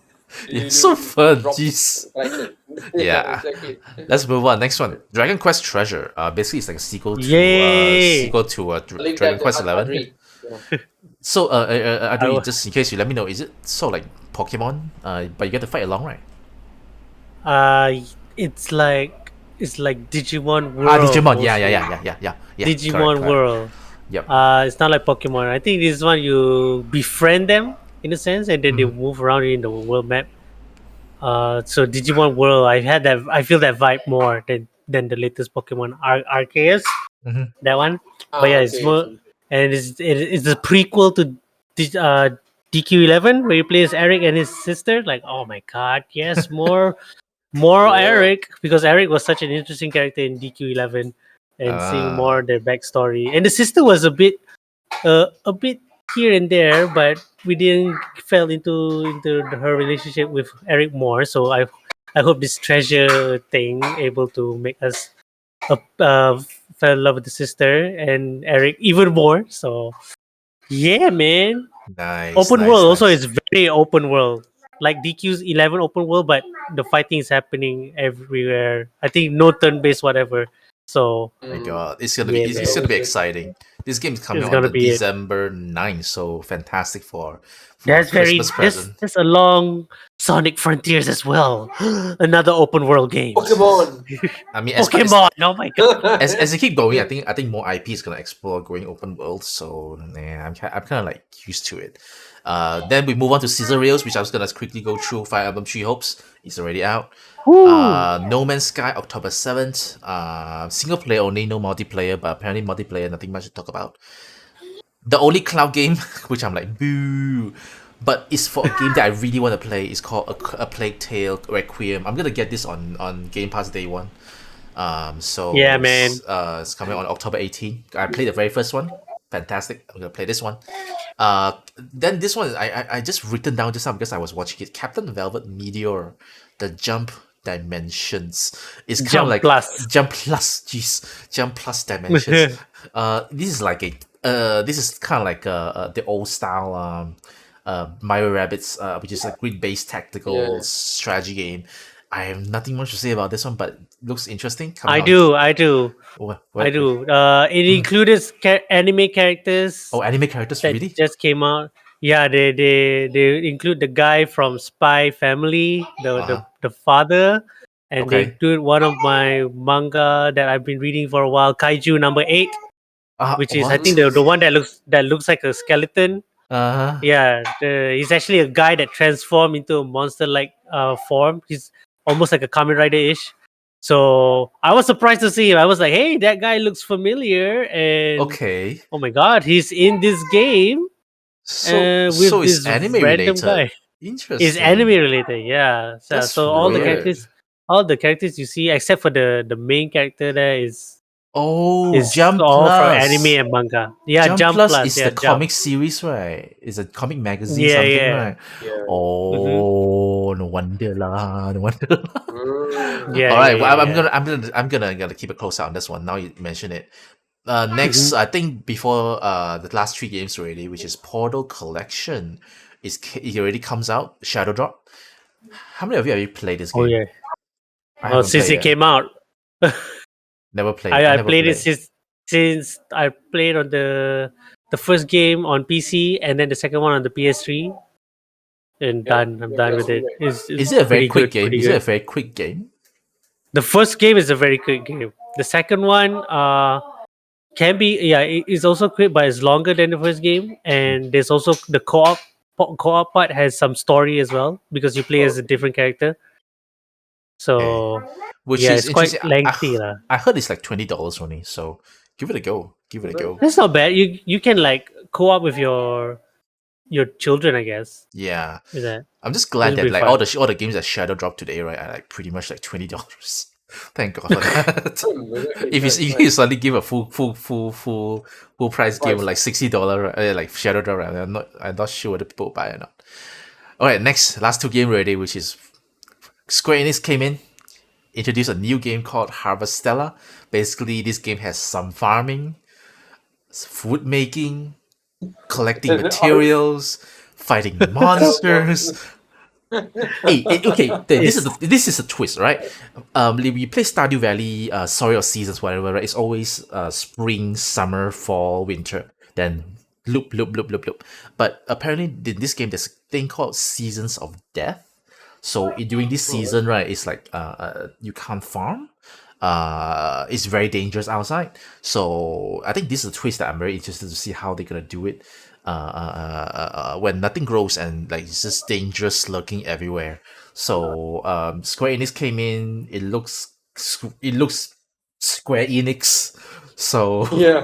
Yeah, You so fun. drop Jeez. collection. Yeah. Exactly. Let's move on. Next one, Dragon Quest Treasure. Basically it's like a Yay! sequel to Link Dragon that to Quest 11. Adri. Yeah. So I Adri, wa- just in case you let me know, is it so like Pokemon? But you get to fight along, right? it's like Digimon World. Digimon. Mostly. Yeah. Digimon Correct. World. Yep. It's not like Pokemon. I think this one you befriend them in a sense, and then they move around in the world map. So Digimon World, I feel that vibe more than the latest Pokemon Arceus. Mhm. That one, but yeah, it's Okay. more, and it's the prequel to DQ11 where you play as Eric and his sister. Like, oh my god, yes, more Yeah. Eric, because Eric was such an interesting character in DQ11, and seeing more their backstory. And the sister was a bit here and there, but we didn't fell into her relationship with Eric more. So I hope this treasure thing able to make us fell in love with the sister and Eric even more. So yeah, man. Nice. Open Nice. world also Nice. is very open world. Like DQ's 11 open world, but the fighting is happening everywhere. I think no turn based whatever. So My Mm. God, yeah, it's man, gonna be Good. exciting. This game is coming it's on gonna the be it. December 9th, so fantastic for a There's Christmas present. there's a long Sonic Frontiers as well. Another open world game. Pokemon. I mean, Pokemon. Oh my god. as you keep going, I think more IP is gonna explore going open world. So I'm kind of like used to it. Then we move on to Scissor Rails, which I was gonna quickly go through. Fire Emblem Three Hopes is already out. Woo. No Man's Sky October 7th. Single player only, no multiplayer, but apparently multiplayer, nothing much to talk about. The only cloud game, which I'm like boo, but it's for a game that I really want to play. It's called a Plague Tale Requiem. I'm gonna get this on Game Pass day one. So Yeah, man. it's coming on October 18th. I played the very first one. Fantastic. I'm gonna play this one. Then this one I just written down just now because I was watching it. Captain Velvet Meteor, the Jump Dimensions. It's kind of Jump like Plus. Jump Plus. Jeez, Jump Plus Dimensions. This is like this is kind of like the old style Mario Rabbids, which is a grid-based tactical Yeah. strategy game. I have nothing much to say about this one, but it looks interesting. I do. What, I do. It included anime characters Oh, anime characters, that really? just came out. Yeah, they include the guy from Spy Family, Uh-huh. the father, and they Okay. include one of my manga that I've been reading for a while, Kaiju number 8, which is I What? think the one that looks like a skeleton. Uh-huh. Yeah, he's actually a guy that transformed into a monster-like form. He's almost like a Kamen Rider-ish. So I was surprised to see him. I was like, "Hey, that guy looks familiar!" And Okay. oh my god, he's in this game So with it's this anime random related. guy. Interesting. It's anime related, yeah. So, That's so weird. all the characters you see, except for the main character there, Oh, is Jump all from Plus. anime and manga. Yeah, Jump Jump Plus Plus. is Yeah, the Jump. comic series, right? It's a comic magazine, Yeah, something, yeah. right? Yeah. Oh, no wonder lah, no wonder. Mm. Yeah, All right, yeah, well, yeah, I'm gonna keep a close eye on this one. Now you mention it. yeah. Next, I think before the last three games already, which is Portal Collection, it already comes out. Shadow Drop. How many of you have you played this Oh game? yeah. I Oh, haven't since played it yet. came out, Never played. I never played it played. since I played on the first game on PC and then the second one on the PS3. And Yeah, done. I'm yeah, done that's with it. right. Is it a very pretty quick good. game? Pretty Is it a good. very quick game? The first game is a very quick game. The second one can be it's also quick, but it's longer than the first game. And there's also the co-op part has some story as well because you play as a different character. So Which yeah, is it's quite interesting. lengthy, lah. I heard it's like $20 only, so give it a go. Give it a go. That's not bad. You can like co-op with your children, I guess. Yeah, With that, I'm just glad it'll that be like fun. all the games that Shadow dropped today, right, are like pretty much like $20. Thank God for that. If you suddenly give a full price game like $60, like Shadow drop, right, I'm not sure whether people will buy or not. All right, next last two game ready, which is Square Enix came in, introduced a new game called Harvestella. Basically, this game has some farming, food making, collecting materials, fighting monsters. Okay. This is a twist, right? We play Stardew Valley, Story of Seasons, whatever. Right? It's always spring, summer, fall, winter, then loop. But apparently, in this game, there's a thing called Seasons of Death. So during this season, right, it's like you can't farm. It's very dangerous outside. So I think this is a twist that I'm very interested to see how they're gonna do it. When nothing grows and like it's just dangerous lurking everywhere. So Square Enix came in. It looks Square Enix. So Yeah.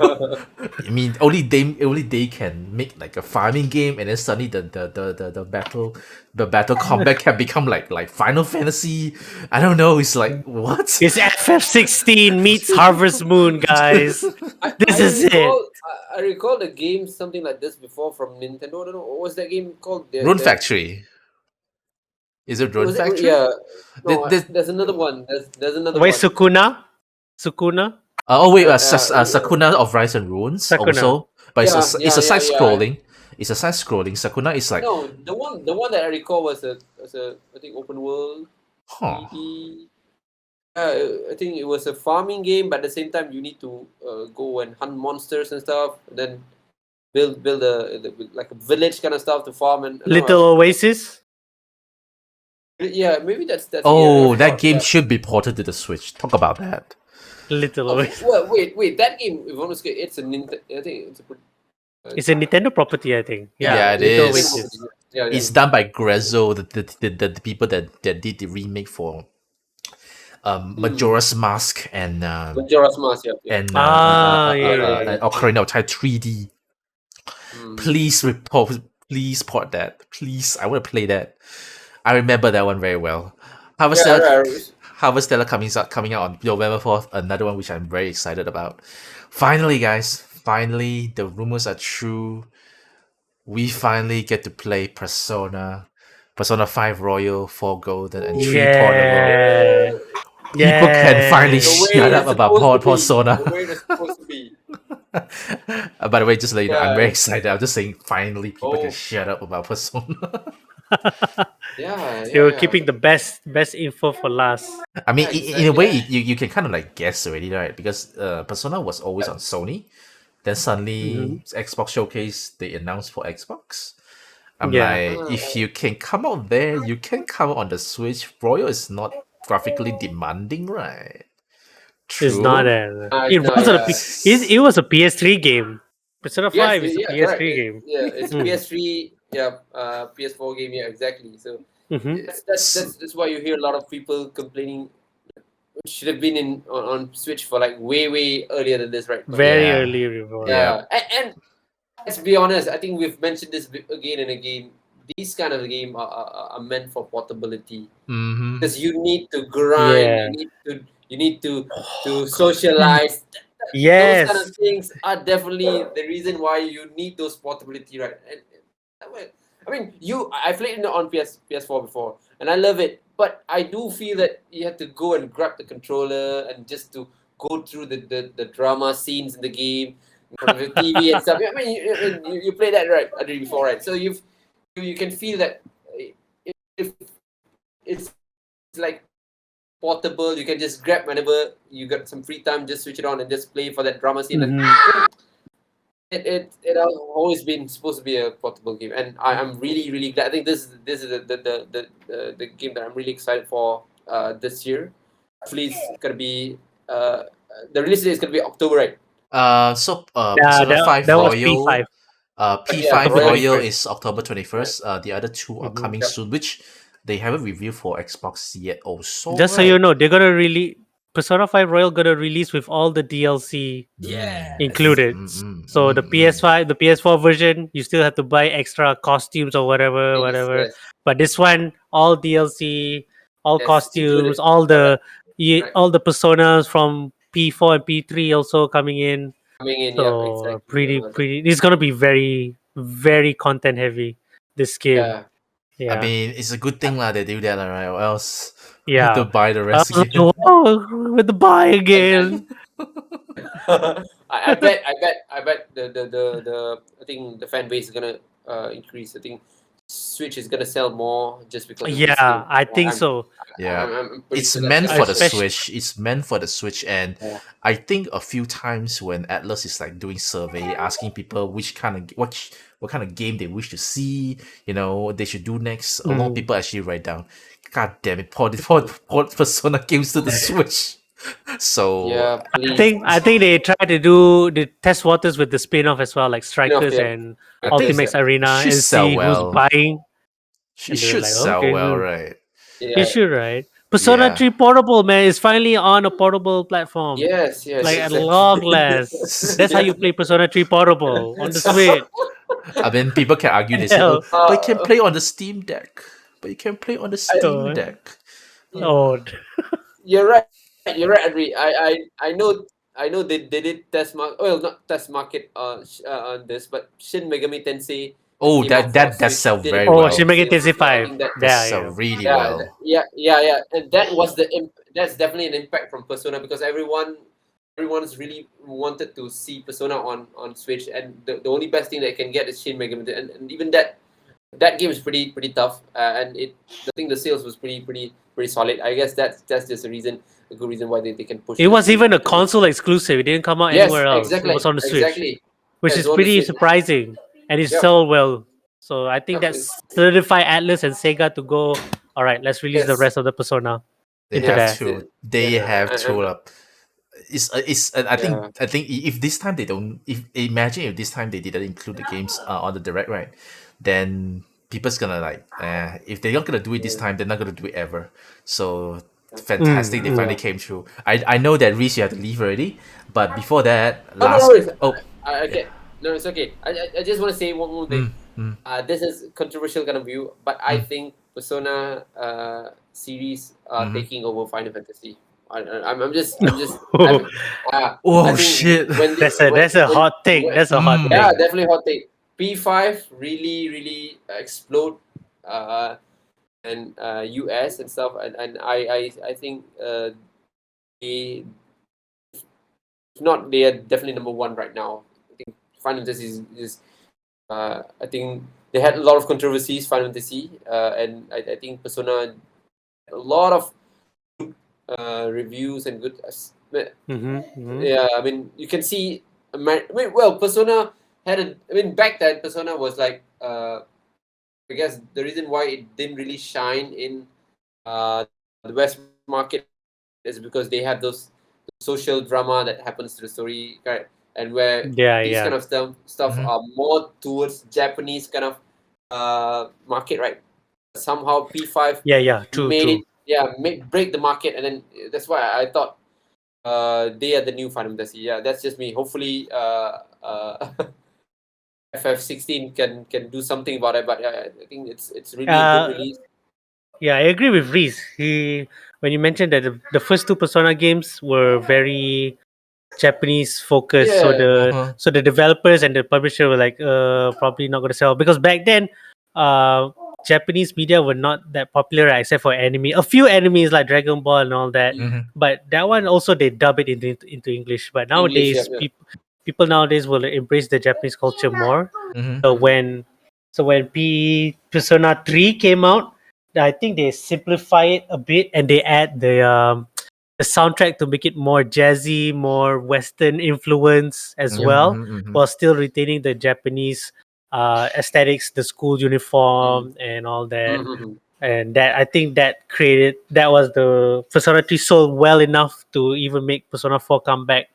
I mean, only they can make like a farming game, and then suddenly the battle combat can become like Final Fantasy. I don't know. It's like what? It's FF16 meets Harvest Moon, guys. This is it. I recall the game something like this before from Nintendo. I don't know what was that game called. Rune Factory. Is it Rune Was Factory? yeah. No, There- there's another one. There's another Wait, one. Sukuna? Oh wait, Yeah, Sakuna of Rise and Runes Sakuna. also, but it's Yeah, a side yeah. scrolling. It's a side scrolling. Sakuna is like, No, the one that I recall was a I think open world. huh. 3D. I think it was a farming game, but at the same time you need to go and hunt monsters and stuff, and then build like a village kind of stuff to farm and Little Oasis? yeah, maybe that's Oh, yeah, that game yeah. should be ported to the Switch. Talk about that. Little Okay, Oasis. well, wait, that game, if I'm honest, it's a Nintendo. I think it's a It's a Nintendo property, I think. Yeah, it Little is. Oasis. Yeah, It's done by Grezzo, the people that did the remake for Majora's Mask and Majora's Mask, yeah. and yeah. Ocarina of Time 3D. Please port that. Please, I want to play that. I remember that one very well. Harvestella coming out on November 4th, another one which I'm very excited about. Finally, guys, the rumors are true. We finally get to play Persona 5 Royal, 4 Golden, and 3 Portable. People can finally shut up about Persona. The way it's supposed to be. By the way, just to let you know, I'm very Yeah. excited. I'm just saying, finally, people Oh. can shut up about Persona. Yeah, They were keeping the best info for last. I mean, Yeah, in a way, exactly. you can kind of like guess already, right? Because Persona was always on Sony. Then suddenly, Xbox Showcase, they announced for Xbox. I'm Yeah. like, if you can come out there, you can come out on the Switch. Royal is not graphically demanding, right? True. It's not it no, runs on a yeah. it was a PS3 game. Persona 5 is a PS3 correct. game. Yeah, it's PS3. Yeah, PS4 game. Yeah, exactly. So Mhm. that's why you hear a lot of people complaining. It should have been on Switch for like way earlier than this, right? But Very Yeah. early before. yeah, and let's be honest. I think we've mentioned this again and again. These kind of game are meant for portability Mm-hmm. because you need to grind. Yeah. You need to socialize. Yes. Those kind of things are definitely the reason why you need those portability, right? And I mean, I played it on PS4 before, and I love it. But I do feel that you have to go and grab the controller and just to go through the drama scenes in the game, in front of the TV and stuff. I mean, you play that right before, right? So you can feel that if it's like portable, you can just grab whenever you got some free time, just switch it on and just play for that drama scene. Mhm. It has always been supposed to be a portable game, and I'm really glad. I think this is the game that I'm really excited for this year. Hopefully, it's gonna be the release date is gonna be October, right? Persona 5 that was Royal. P5. P5 Royal Royal 21st. is October 21st. The other two are coming Yep. soon, which they haven't reviewed for Xbox yet. Also, Just so you know, they're gonna release Persona 5 Royal gonna release with all the DLC included. So the PS5, the PS4 version, you still have to buy extra costumes or whatever, Yes, whatever. yes, But this one, all DLC, all yes, it's included. costumes, all the Right. all the personas from P4 and P3 also coming in. Coming in, yep, So exactly. pretty. It's gonna be very, very content heavy. This game, Yeah. I yeah, mean, it's a good thing lah they do that, right? Or else we have to yeah. buy the I rest was like, again. oh, with the buy Exactly. again. I bet the I think the fan base is gonna increase. I think Switch is gonna sell more just because of this Yeah, game. I think I'm so. Yeah. I'm pretty It's sure that's meant gonna for the happen. Especially, Switch. It's meant for the Switch, and Yeah. I think a few times when Atlas is like doing survey, asking people which kind of what kind of game they wish to see, they should do next. A lot of people actually write down, "God damn it, port Persona games to the Switch." So Yeah, please. I think they try to do the test waters with the spin-off as well, like Enough, Strikers yeah. and I think Ultimax Yeah. it Arena, should and sell see who's well. buying. It And they were should like, sell okay, well, right? it Yeah. should, right? Persona Yeah. 3 Portable, man, is finally on a portable platform. Yes, Like at long exactly. last. That's how you play Persona 3 Portable on the Switch. I mean, people can argue. They say, "Oh, Hell. but you can play on the Steam Deck. But you can play on the I, Steam Deck." Oh, you're right. You're right, Adri. I know they did test market. Well, not test market on this, but Shin Megami Tensei that Oh, came out that for that that Switch sell did very oh, incredible well. Shin Megami sales Tensei as well. I 5. think that That Yeah, sell yeah. really yeah, well. yeah, and that was that's definitely an impact from Persona because everyone's really wanted to see Persona on Switch, and the only best thing they can get is Shin Megami, and even that game is pretty tough, and I think the sales was pretty solid. I guess that's just a good reason why they can push It this was game. even a console exclusive. It didn't come out Yes, anywhere else. It was exactly, on the Switch, exactly. which Yes, is on the pretty Switch. surprising. And it Yep, sold well. So I think yep. that solidified Atlas and Sega to go, all right, let's release the Yes, rest of the Persona They into have there. yes. to. They Yeah, have to. I think yeah. if this time they don't, if imagine if this time they didn't include the games on the direct, right, then people's gonna like, if they're not gonna do it this time, they're not gonna do it ever. So fantastic, they finally Yeah. came through. I know that Reese, you have to leave already, but before that, Oh, no last worries. oh I yeah. get no, it's okay. I just want to say one more thing. This is controversial kind of view, but I think Persona series are Mhm. taking over Final Fantasy. I'm Oh I think shit. when they, That's a when hot take. That's a hot yeah, take. definitely hot take. P5 really explode and US and stuff, and I think they, if not, they are definitely number one right now. I think Final Fantasy is I think they had a lot of controversies, Final Fantasy, and I think Persona a lot of reviews and good. Yeah, I mean, you can see. Well, Persona had a. I mean, back then, Persona was like. I guess the reason why it didn't really shine in the West market is because they have those social drama that happens to the story, right? And where Yeah, these yeah. kind of stuff are more towards Japanese kind of market, right? Somehow P5 Yeah. True, made true. it, break the market, and then that's why I thought they are the new Final Fantasy. Yeah, that's just me. Hopefully, FF16 can do something about it. But I think it's really a good Uh, release. yeah, I agree with Reese. When you mentioned that the first two Persona games were very Japanese focused, so Yeah, the developers and the publisher were like, probably not gonna sell because back then, uh, Japanese media were not that popular except for anime. A few animes like Dragon Ball and all that, but that one also they dub it into English. But English. Yeah, nowadays, people nowadays will embrace the Japanese culture more. So when Persona 3 came out, I think they simplify it a bit and they add the soundtrack to make it more jazzy, more Western influence as well, while still retaining the Japanese aesthetics, the school uniform and all that. Mm-hmm. And that I think that was the Persona 3 sold well enough to even make Persona 4 come back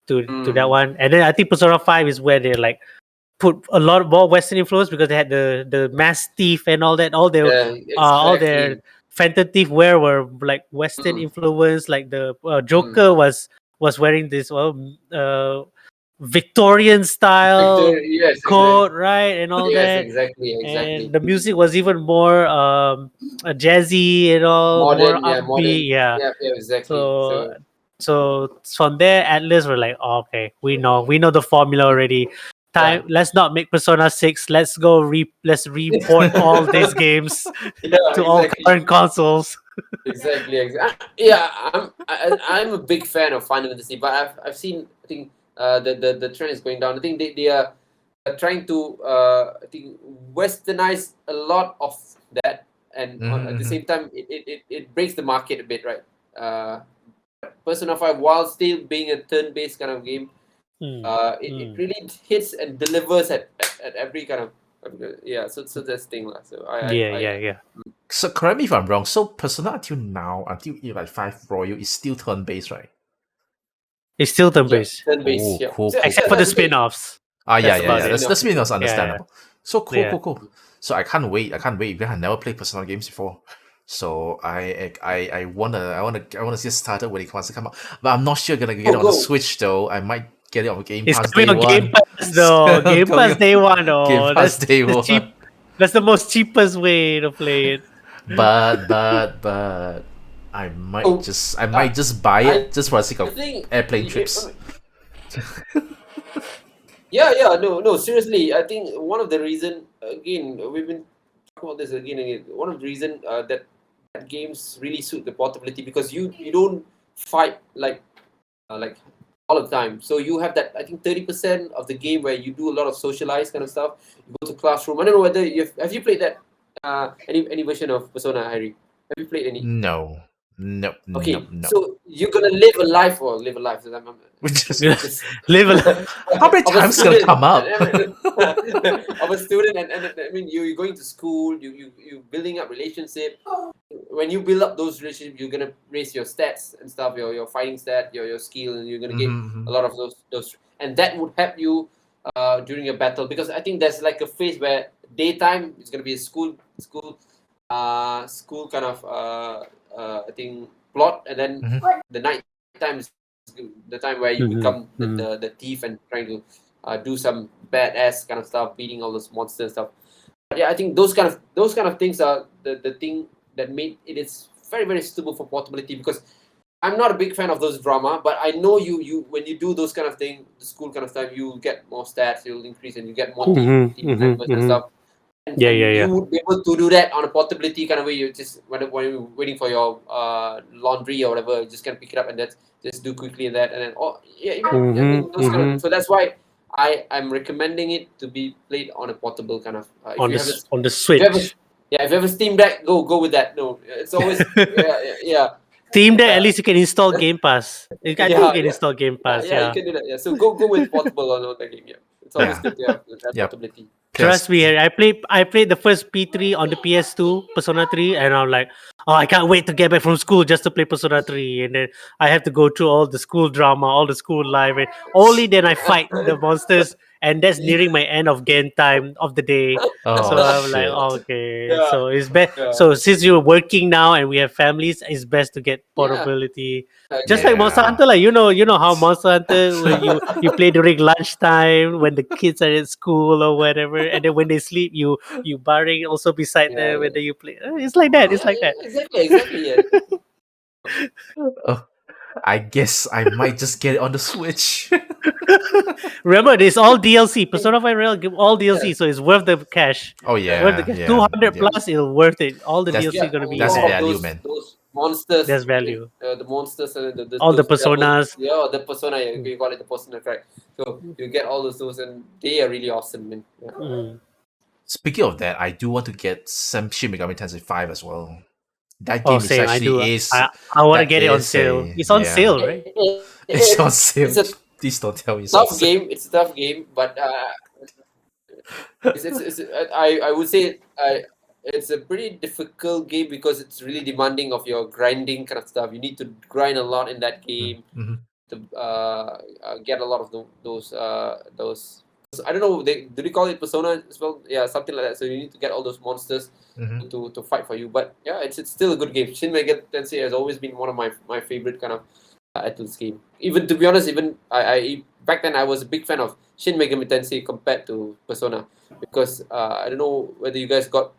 to that one. And then I think Persona 5 is where they're like put a lot more Western influence because they had the mass thief and all that. All their Exactly. Phantom Thief wear were like Western Mm, influence. Like the mm. Joker was wearing this Victorian Victor, style yes, exactly. coat, right, and all Yes, that. exactly, And exactly. the music was even more jazzy and all, more Modern, yeah, upbeat. modern. Yeah. Yeah, yeah, exactly. So So so from there, Atlas were like, oh, okay, we know the formula already. yeah. Time, let's not make Persona 6. Let's report all these games Yeah, to all exactly. current consoles. Exactly, exactly. Yeah, I'm a big fan of Final Fantasy, but I've seen, I think the trend is going down. I think they are trying to I think westernize a lot of that, and at the Mm-hmm. same time it breaks the market a bit, right? Persona 5, while still being a turn-based kind of game, Mm, it mm. really hits and delivers at every kind of yeah. So that's the thing lah. So Yeah, I yeah, yeah. So correct me if I'm wrong. So Persona until now, until like 5 Royal is still turn based, right? It's still turn yeah, based, turn-based. Oh, Yeah, cool, so, cool, except so for cool. the that's the thing. spin-offs. Ah, yeah, That's yeah, about yeah. it. That's Enough, me yeah. was Yeah, understandable. So cool, yeah. cool, cool. So I can't wait. I can't wait because I never played Persona games before. So I wanna get started when it wants to come out. But I'm not sure gonna get it Go on the go. Switch though. I might get it on Game It's Pass coming day on Game one. Pass though. Game Coming Pass on day one. Game Oh, Pass that's day the one. cheap. That's the most cheapest way to play it. But Oh, I might just buy I it just for the sake I of think airplane I trips. mean, yeah, no, seriously, I think one of the reason, again, we've been talking about this again and again. One of the reason that games really suit the portability, because you don't fight like all the time. So you have that, I think, 30% of the game where you do a lot of socialize kind of stuff. You go to classroom. I don't know whether have you played that any version of Persona, Harry? Have you played any? No, no, no, Okay, no. so you're gonna live a life, or live a life. So We just just Live a how many of a times gonna student, come up? of a student, and I mean, you're going to school, you building up relationship. When you build up those relationships, you're gonna raise your stats and stuff, your fighting stat, your skill, and you're gonna get Mm-hmm. a lot of those, and that would help you during your battle, because I think there's like a phase where daytime is gonna be a school kind of I think plot, and then Mm-hmm. the night time is the time where you Mhm, become mhm. the thief and trying to do some badass kind of stuff, beating all those monsters and stuff. But yeah, I think those kind of things are the thing that made it is very very suitable for portability, because I'm not a big fan of those drama, but I know you when you do those kind of thing, the school kind of stuff, you get more stats, you'll increase, and you get more Mhm, team mhm, members and mhm. stuff, Yeah, yeah, and you yeah. would be able to do that on a portability kind of way. You just when you're waiting for your laundry or whatever, you just can pick it up and that's just do quickly and that, and then yeah, I Mhm, mean those kind of. mhm. So that's why I'm recommending it to be played on a portable kind of. If you have a On the if you have a Switch. yeah, if you have a Steam Deck, go with that. No, it's always Steam Deck, at yeah. least you can install Game Pass. I think you Yeah, can yeah, install Game Pass. yeah. You Yeah. can do that. Yeah, so go with portable on the game. Yeah, it's always Yeah. good to have that Yep. portability. Trust Because me, Harry. I played the first P3 on the PS2, Persona 3, and I'm like, oh, I can't wait to get back from school just to play Persona 3. And then I have to go through all the school drama, all the school life, and only then I fight the monsters, and that's nearing my end of game time of the day. So oh I'm like, shit. okay, Yeah, so it's best. yeah, So since you're working now and we have families, it's best to get yeah. portability. Just like Exactly. Monster Yeah. Hunter, like you know how Monster Hunter when you play during lunchtime when the kids are at school or whatever, and then when they sleep, you barring also beside Yeah, them, yeah, and then you play. It's like that. It's yeah, like that. yeah. Exactly. Yeah. Oh, I guess I might just get it on the Switch. Remember, it's all DLC. Persona 5 Royal give all DLC, so it's worth the cash. Oh Worth the yeah, cash. yeah, 200 yeah. plus, it's worth it. All the That's DLC Yeah, gonna a be in that's lot there. of value, those man. those monsters. There's I mean, value. the monsters and All the those devils. personas. Yeah, the persona. Yeah, Mm. you call it the persona, correct? So you get all those, and they are really awesome, man. Yeah. Mm. Speaking of that, I do want to get some Shin Megami Tensei 5 as well. That Oh, game is same. I do. actually is I want to that get it on is sale. a It's on yeah. sale, right? It's on It's sale. a Please don't tell me it's on tough sale. game. It's a tough game, but it's I would say it's a pretty difficult game because it's really demanding of your grinding kind of stuff. You need to grind a lot in that game Mm-hmm. to get a lot of those I don't know. Do they call it Persona as well? Yeah, something like that. So you need to get all those monsters Mhm. to fight for you. But yeah, it's still a good game. Shin Megami Tensei has always been one of my favorite kind of Atlus game. Even to be honest, even I back then I was a big fan of Shin Megami Tensei compared to Persona because I don't know whether you guys got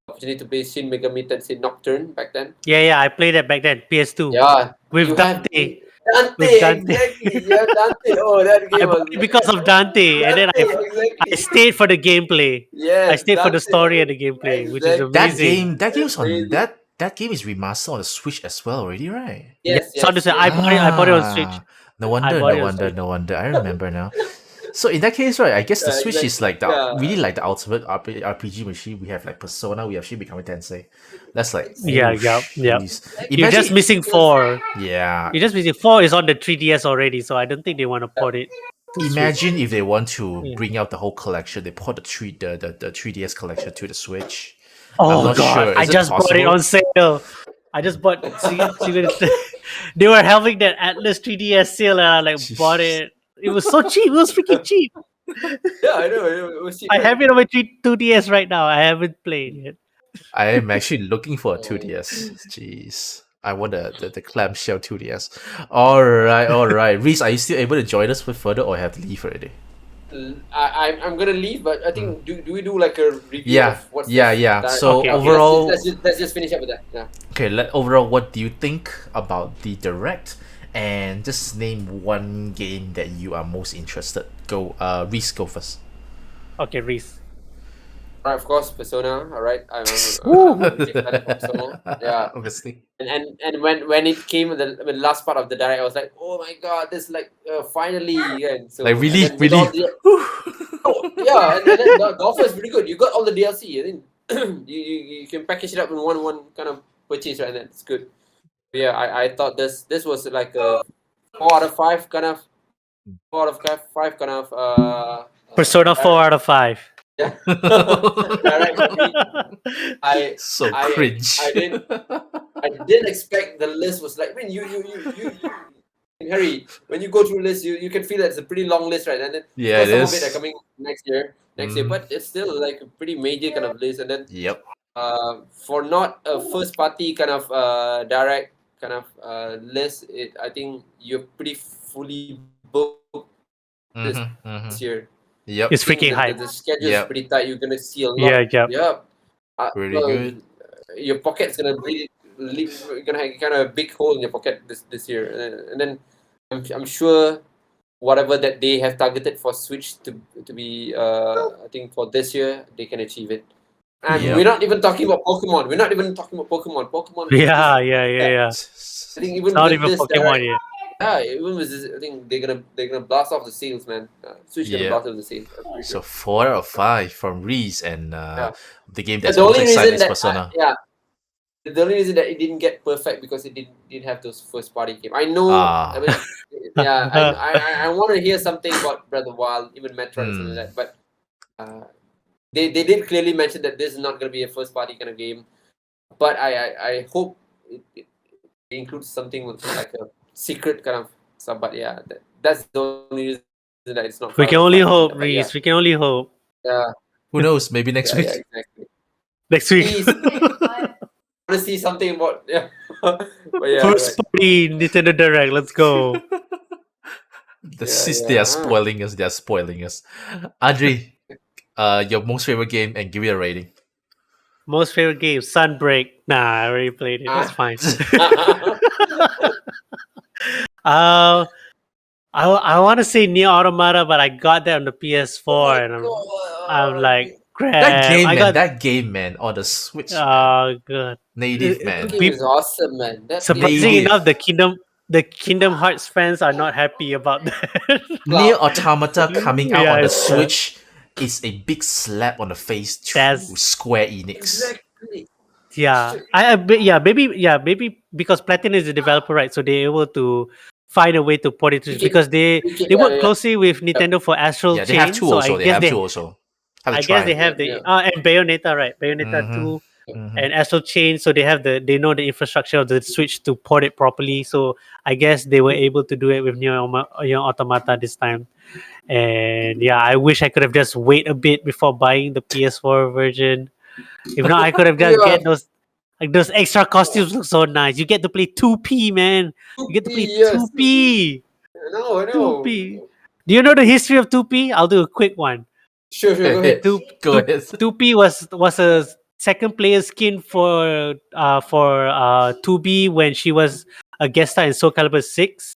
the opportunity to play Shin Megami Tensei Nocturne back then. Yeah, I played that back then. PS2 Yeah, with you have Dante. Dante, With Dante. exactly. Yeah, Dante. Oh, that I game was bought it because of Dante, and then Dante, I exactly. stayed for the gameplay. I Yes, stayed for the Dante. story and the gameplay, which is amazing. That game's on Amazing. that game is remastered on the Switch as well already, right? Yeah, Yes, so to yes, say, yes. I bought it on Switch. No I wonder, bought no it on wonder, Switch. no wonder. I remember now. So in that case, right, I guess the Switch is Exactly. like the Yeah. really like the ultimate RPG machine. We have like Persona, we have Shin Megami Tensei. That's like Yeah, oh yeah. jeez. You're just Imagine, missing 4. yeah. You're just missing 4 is on the 3DS already, so I don't think they want to port it to Switch. Imagine if they want to Yeah. bring out the whole collection, they port the 3DS collection to the Switch. Oh I'm not god, sure. I Is it just bought it possible? on sale. I just bought. They were having that Atlas 3DS sale, and I like bought it. It was so cheap. It was freaking cheap. Yeah, I know. It was cheap, I right? have it on my 2DS right now. I haven't played it. I am actually looking for a 2DS. Jeez. I want the clamshell 2DS. Alright. Reese, are you still able to join us for further or have to leave already? I'm gonna leave, but I think do we do like a review Yeah, of what's yeah, this yeah. direct- So Okay. overall, let's just finish up with that. Yeah. okay, overall, what do you think about the direct? And just name one game that you are most interested. Reese, go first. Okay, Reese. Alright, of course, Persona. Alright, I'm a big fan of Persona. Yeah. Obviously. And when it came the last part of the direct, I was like, oh my god, this like finally. And so Like really, and then with all really. oh, yeah, and then the offer is pretty good. You got all the DLC. I think you can package it up in one kind of purchase, right? And that's good. But yeah, I thought this was like a 4 out of 5 kind of 4 out of 5 kind of Persona 4 out of 5. yeah. Direct for me. So I cringe. I didn't expect the list was like when you Harry, when you go through the list, you can feel that it's a pretty long list, right? And then Yeah, of it course, some of it is. are coming next year, but it's still like a pretty major kind of list. And then Yep. for not a first party kind of direct kind of list, I think you're pretty fully booked this year. Yep. It's I think freaking hype. the schedule Yep. is pretty tight. You're gonna see a lot. Yeah. Yeah. Pretty good. Your pocket's gonna really you're gonna have kind of a big hole in your pocket this year, and then I'm sure whatever that they have targeted for Switch to be I think for this year they can achieve it. And Yep. we're not even talking about Pokemon. We're not even talking about Pokemon. Pokemon. Yeah. I think even It's not with even this Pokemon direct, yet. yeah, even with this, I think they're gonna blast off the sales, man. Switch gonna Yeah. blast off the sales. I'm pretty So sure. 4 out of 5 from Reese, and the game that's The most only exciting reason is that Persona. the only reason that it didn't get perfect because it didn't have those first party game. I know. Ah. I mean, yeah, I want to hear something about Breath of the Wild, even Metroid, or something like that. But they did clearly mention that this is not going to be a first party kind of game. But I hope it includes something with like a secret kind of stuff. But yeah, that's the only reason that it's not. We can only hope, But yeah, Reese. We can only hope. yeah, Who knows? Maybe next yeah, week. yeah, exactly. Next week. Please. I want to see something about but yeah, First party Nintendo Direct. Let's go. They are spoiling us. They are spoiling us. Adri, your most favorite game and give it a rating. Most favorite game, Sunbreak. Nah, I already played it. That's fine. I want to say Near Automata, but I got that on the PS4, and I'm like, crap. That game, man, on the Switch. Oh, good. Native, man. That game is awesome, man. Surprisingly enough, the Kingdom Hearts fans are not happy about that. Near Automata coming out on the it's Switch is a big slap on the face to Square Enix. Exactly. Yeah, maybe because Platinum is the developer, right? So they're able to find a way to port it to because they work closely with Nintendo for Astral Yeah, they Chain. have two so also. I guess they have two also. I guess they have the and Bayonetta, right? Bayonetta 2 and Astral Chain. So they know the infrastructure of the Switch to port it properly. So I guess they were able to do it with Nier Automata this time. And yeah, I wish I could have just wait a bit before buying the PS4 version. If not, I could have just Yeah, get those extra costumes look so nice. You get to play 2P, man. You get to 2P, play yes. 2P. I know. 2P. Do you know the history of 2P? I'll do a quick one. Sure, go ahead. Go ahead. 2P was a second player skin for 2B when she was a guest star in Soul Calibur 6.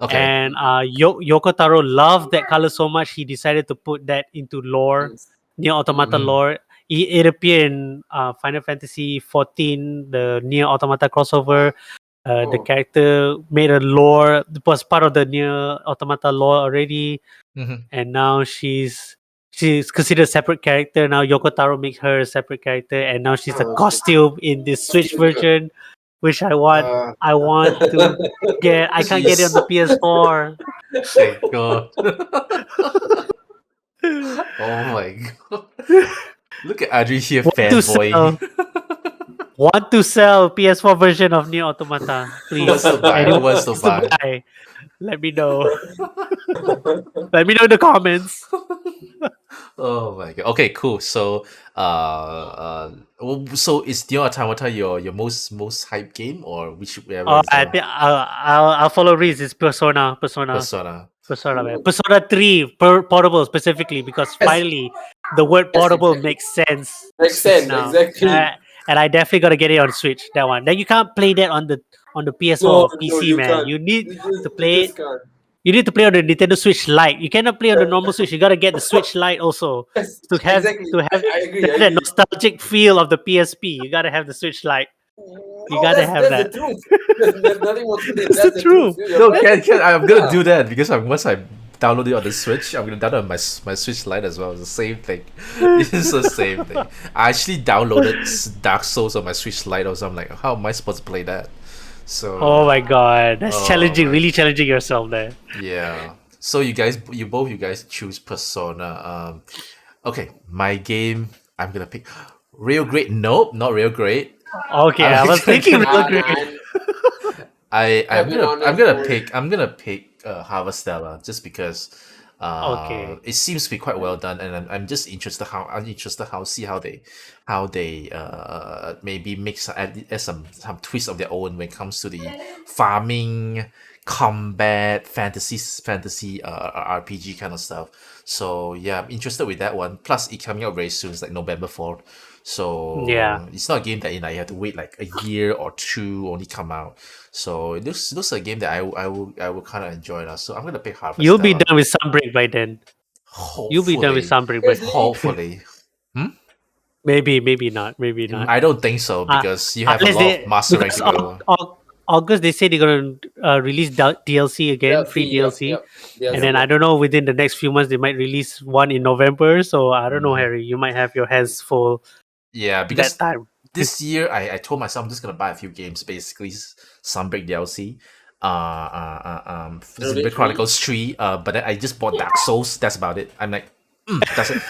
Okay. And Yoko Taro loved that color so much he decided to put that into lore, Nier Automata lore. It appeared in Final Fantasy 14, the Nier Automata crossover. The character made a lore, was part of the Nier Automata lore already, and now she's considered a separate character. Now Yoko Taro makes her a separate character, and now she's a costume in this Switch version, which I want. I want to get. I can't get it on the PS4. Thank God. Oh my God. Look at Adri here, Want to fanboy. Want to sell PS4 version of Nier Automata, please. Who wants to buy? Who Anyone wants to wants to buy? buy? Let me know. Let me know in the comments. Oh my God. Okay, cool. So, so is Nier Automata your most hype game, or whichever is I your think I'll follow Reese. It's Persona, Persona? man. Persona 3 portable specifically because Yes. finally the word portable exactly. makes sense. Makes sense, now. exactly. And I definitely gotta get it on Switch. That one. Then you can't play that on the PS4 No, or PC, you man. can't. You need You to play it. just can't. You need to play on the Nintendo Switch Lite. You cannot play on the normal Switch. You gotta get the Switch Lite also Yes, to have exactly. to have, I agree. to have that nostalgic feel of the PSP. You gotta have the Switch Lite. You gotta have that's that. the truth. There's nothing more to it. That's That's the the truth. truth. No, I'm gonna Yeah. do that because once I download it on the Switch, I'm gonna download my Switch Lite as well. It's the same thing. It's the same thing. I actually downloaded Dark Souls on my Switch Lite, or something. Like, how am I supposed to play that? So. Oh my god, that's Oh challenging. my- Really challenging yourself there. Yeah. So you guys choose Persona. Okay, my game. I'm gonna pick Real Great. Nope, not Real Great. Okay, I was thinking real great. I'm been gonna honest, I'm gonna boy. pick Harvestella just because Okay. it seems to be quite well done, and I'm just interested how they maybe add some twist of their own when it comes to the farming, combat, fantasy RPG kind of stuff. So yeah, I'm interested with that one. Plus, it coming out very soon. It's like November 4th. So Yeah. it's not a game that you have to wait like a year or two only come out. So it looks like a game that I will kind of enjoy now. So I'm gonna pick Harvest. You'll be done with Sunbreak by then. You'll be done with Sunbreak by then. Hopefully. Maybe not. Maybe not. I don't think so because you have a Unless lot of master rank to go. August they say they're gonna release DLC again, free DLC. And then I don't know, within the next few months they might release one in November. So I don't know, Harry. You might have your hands full Yeah, because that time. this year I told myself I'm just gonna buy a few games, basically Sunbreak DLC, Xenoblade Chronicles 3, but then I just bought Dark Souls. That's about it. I'm like, that's it.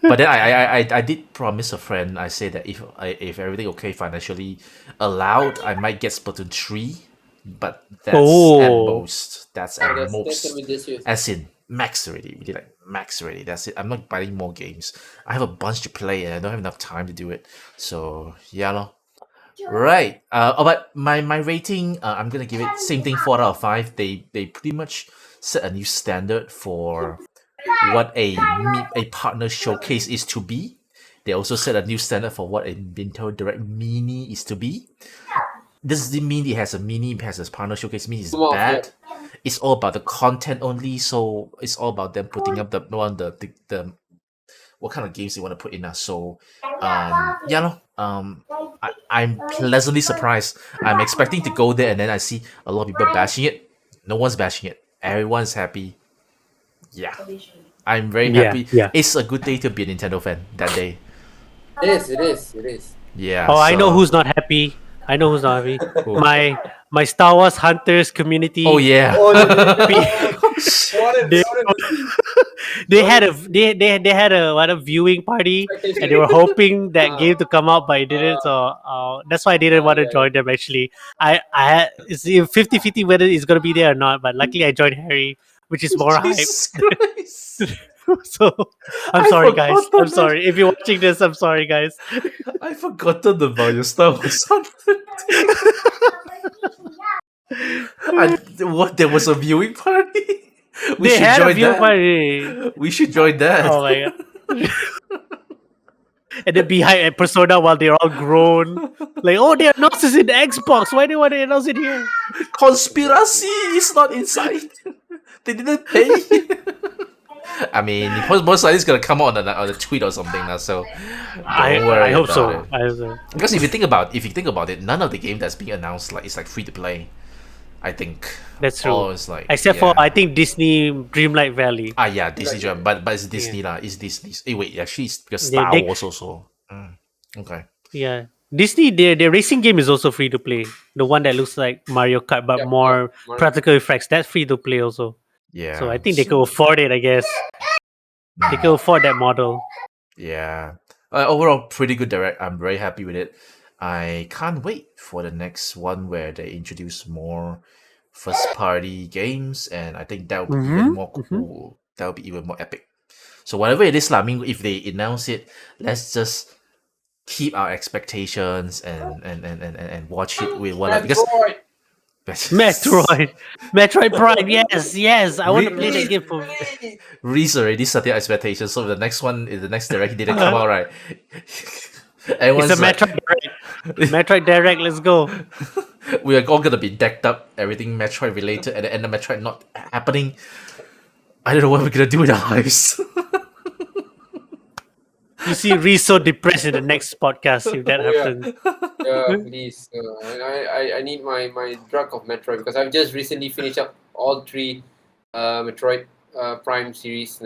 But then I did promise a friend. I said that if everything okay financially allowed, I might get Splatoon 3, but that's at most. That's at That's most. gonna be this year. As in max already. Really like max already. That's it. I'm not buying more games. I have a bunch to play and I don't have enough time to do it. So yeah, lor. Right. But my rating, I'm gonna give it same thing, 4 out of 5. They pretty much set a new standard for what a partner showcase is to be. They also set a new standard for what a Nintendo Direct Mini is to be. This doesn't mean it has a partner showcase means it's Well, bad. It's all about the content only, so it's all about them putting up the what kind of games they want to put in. So I'm pleasantly surprised. I'm expecting to go there and then I see a lot of people bashing it. No one's bashing it. Everyone's happy. Yeah. I'm very happy. Yeah. It's a good day to be a Nintendo fan that day. It is. Yeah. Oh, I know so- who's not happy. I know who's not happy. Who? My Star Wars Hunters community. Oh yeah. Oh, they, what a they had a viewing party, and they were hoping that game to come out, but it didn't. So that's why I didn't want to yeah. join them. Actually, I had it's 50-50 whether it's gonna be there or not. But luckily, I joined Harry, which is more hype. Jesus Christ. So I'm I sorry, guys. forgot I'm that. sorry if you're watching this. I'm sorry, guys. I forgotten about your Star Wars. What? There was a viewing party. We They should had a join viewing that. party. We should join that. Oh my god. And then behind at Persona while they're all grown. Like, oh, they announced this in the Xbox. Why do they want to announce it here? Conspiracy is not inside. They didn't pay. I mean, most likely it's gonna come out on the tweet or something now. So don't worry I hope about so. it. I hope so. Because if you think about it, none of the game that's being announced is like free to play. I think That's true. all is like Except for I think Disney Dreamlight Valley. yeah, Disney Jam, but it's Disney lah. It's Disney. Wait, actually, it's because They- Star they- Wars also. Okay. Yeah. Disney, their racing game is also free to play. The one that looks like Mario Kart but more practical effects. That's free to play also. Yeah. So I think they could afford it, I guess. They could afford that model. Yeah. Overall, pretty good direct. I'm very happy with it. I can't wait for the next one where they introduce more first party games, and I think that would be even more cool. That would be even more epic. So whatever it is, I mean, if they announce it, let's just keep our expectations and watch it with one because Metroid Prime, yes. I want to play that game for Reese already set their expectations, so the next direct didn't come out right. Everyone's it's a Metroid Direct. Metroid Direct, let's go. We are all gonna be decked up, everything Metroid related, and the end of Metroid not happening. I don't know what we're gonna do with our lives. You see Reese so depressed in the next podcast if that happens. Yeah, please. I need my drug of Metroid because I've just recently finished up all three Metroid Prime series.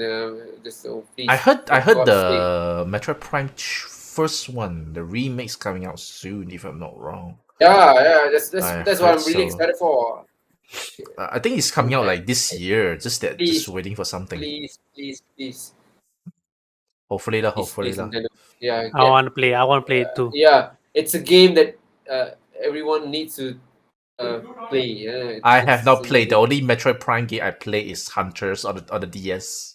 So please. I heard God the Metroid Prime first one, the remake's coming out soon, if I'm not wrong. Yeah. That's what I'm heard really so. excited for. I think it's coming out like this year. Just waiting for something. Please. Hopefully lah. Please, Nintendo. Yeah. I want to play it too. Yeah, it's a game that everyone needs to play. Yeah, I have not played. The only Metroid Prime game I play is Hunters on the DS.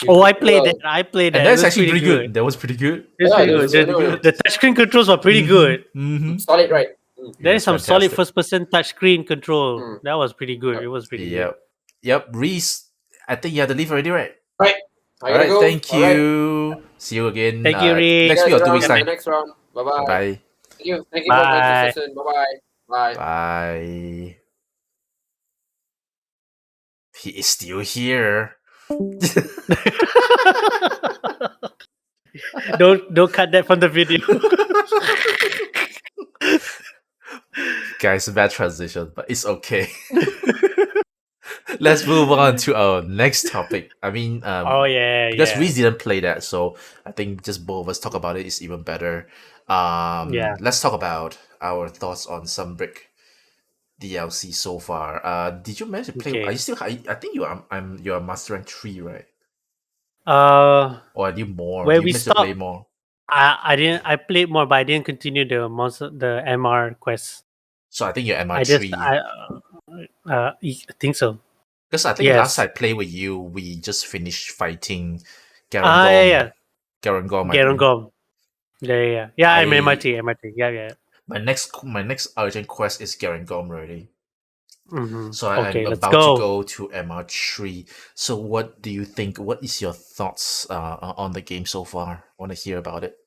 Oh, I played that. And that's it was actually pretty good. That was pretty good. It's pretty good. The touchscreen controls were pretty good. Mm-hmm. Solid, right? There is some solid fantastic. first-person touchscreen control. That was pretty good. It was pretty good. Yep. Reese, I think you have to leave already, right? Right. All right. Thank you. Right. See you again. Thank you, Reese. Next week or 2 weeks time. Next round. Bye-bye. Bye. Thank you. Bye. For the session. Bye. Bye. He is still here. Don't cut that from the video. Guys, bad transition, but it's okay. Let's move on to our next topic. I mean, because Reese didn't play that, so I think just both of us talk about it is even better. Let's talk about our thoughts on Sunbreak DLC so far. Did you manage to play? Okay. Are you still? I think you are. You are Master Rank 3, right? Or are you more? Where Did you we manage to stopped, play more? I didn't. I played more, but I didn't continue the MR quest. So I think you're MR3. I think so. Because I think last I played with you, we just finished fighting Garangom. Garangom. Yeah. I'm MRT. Yeah. My next urgent quest is Garangom already. Mm-hmm. So I'm about to go to MR3. So what do you think? What is your thoughts on the game so far? I want to hear about it.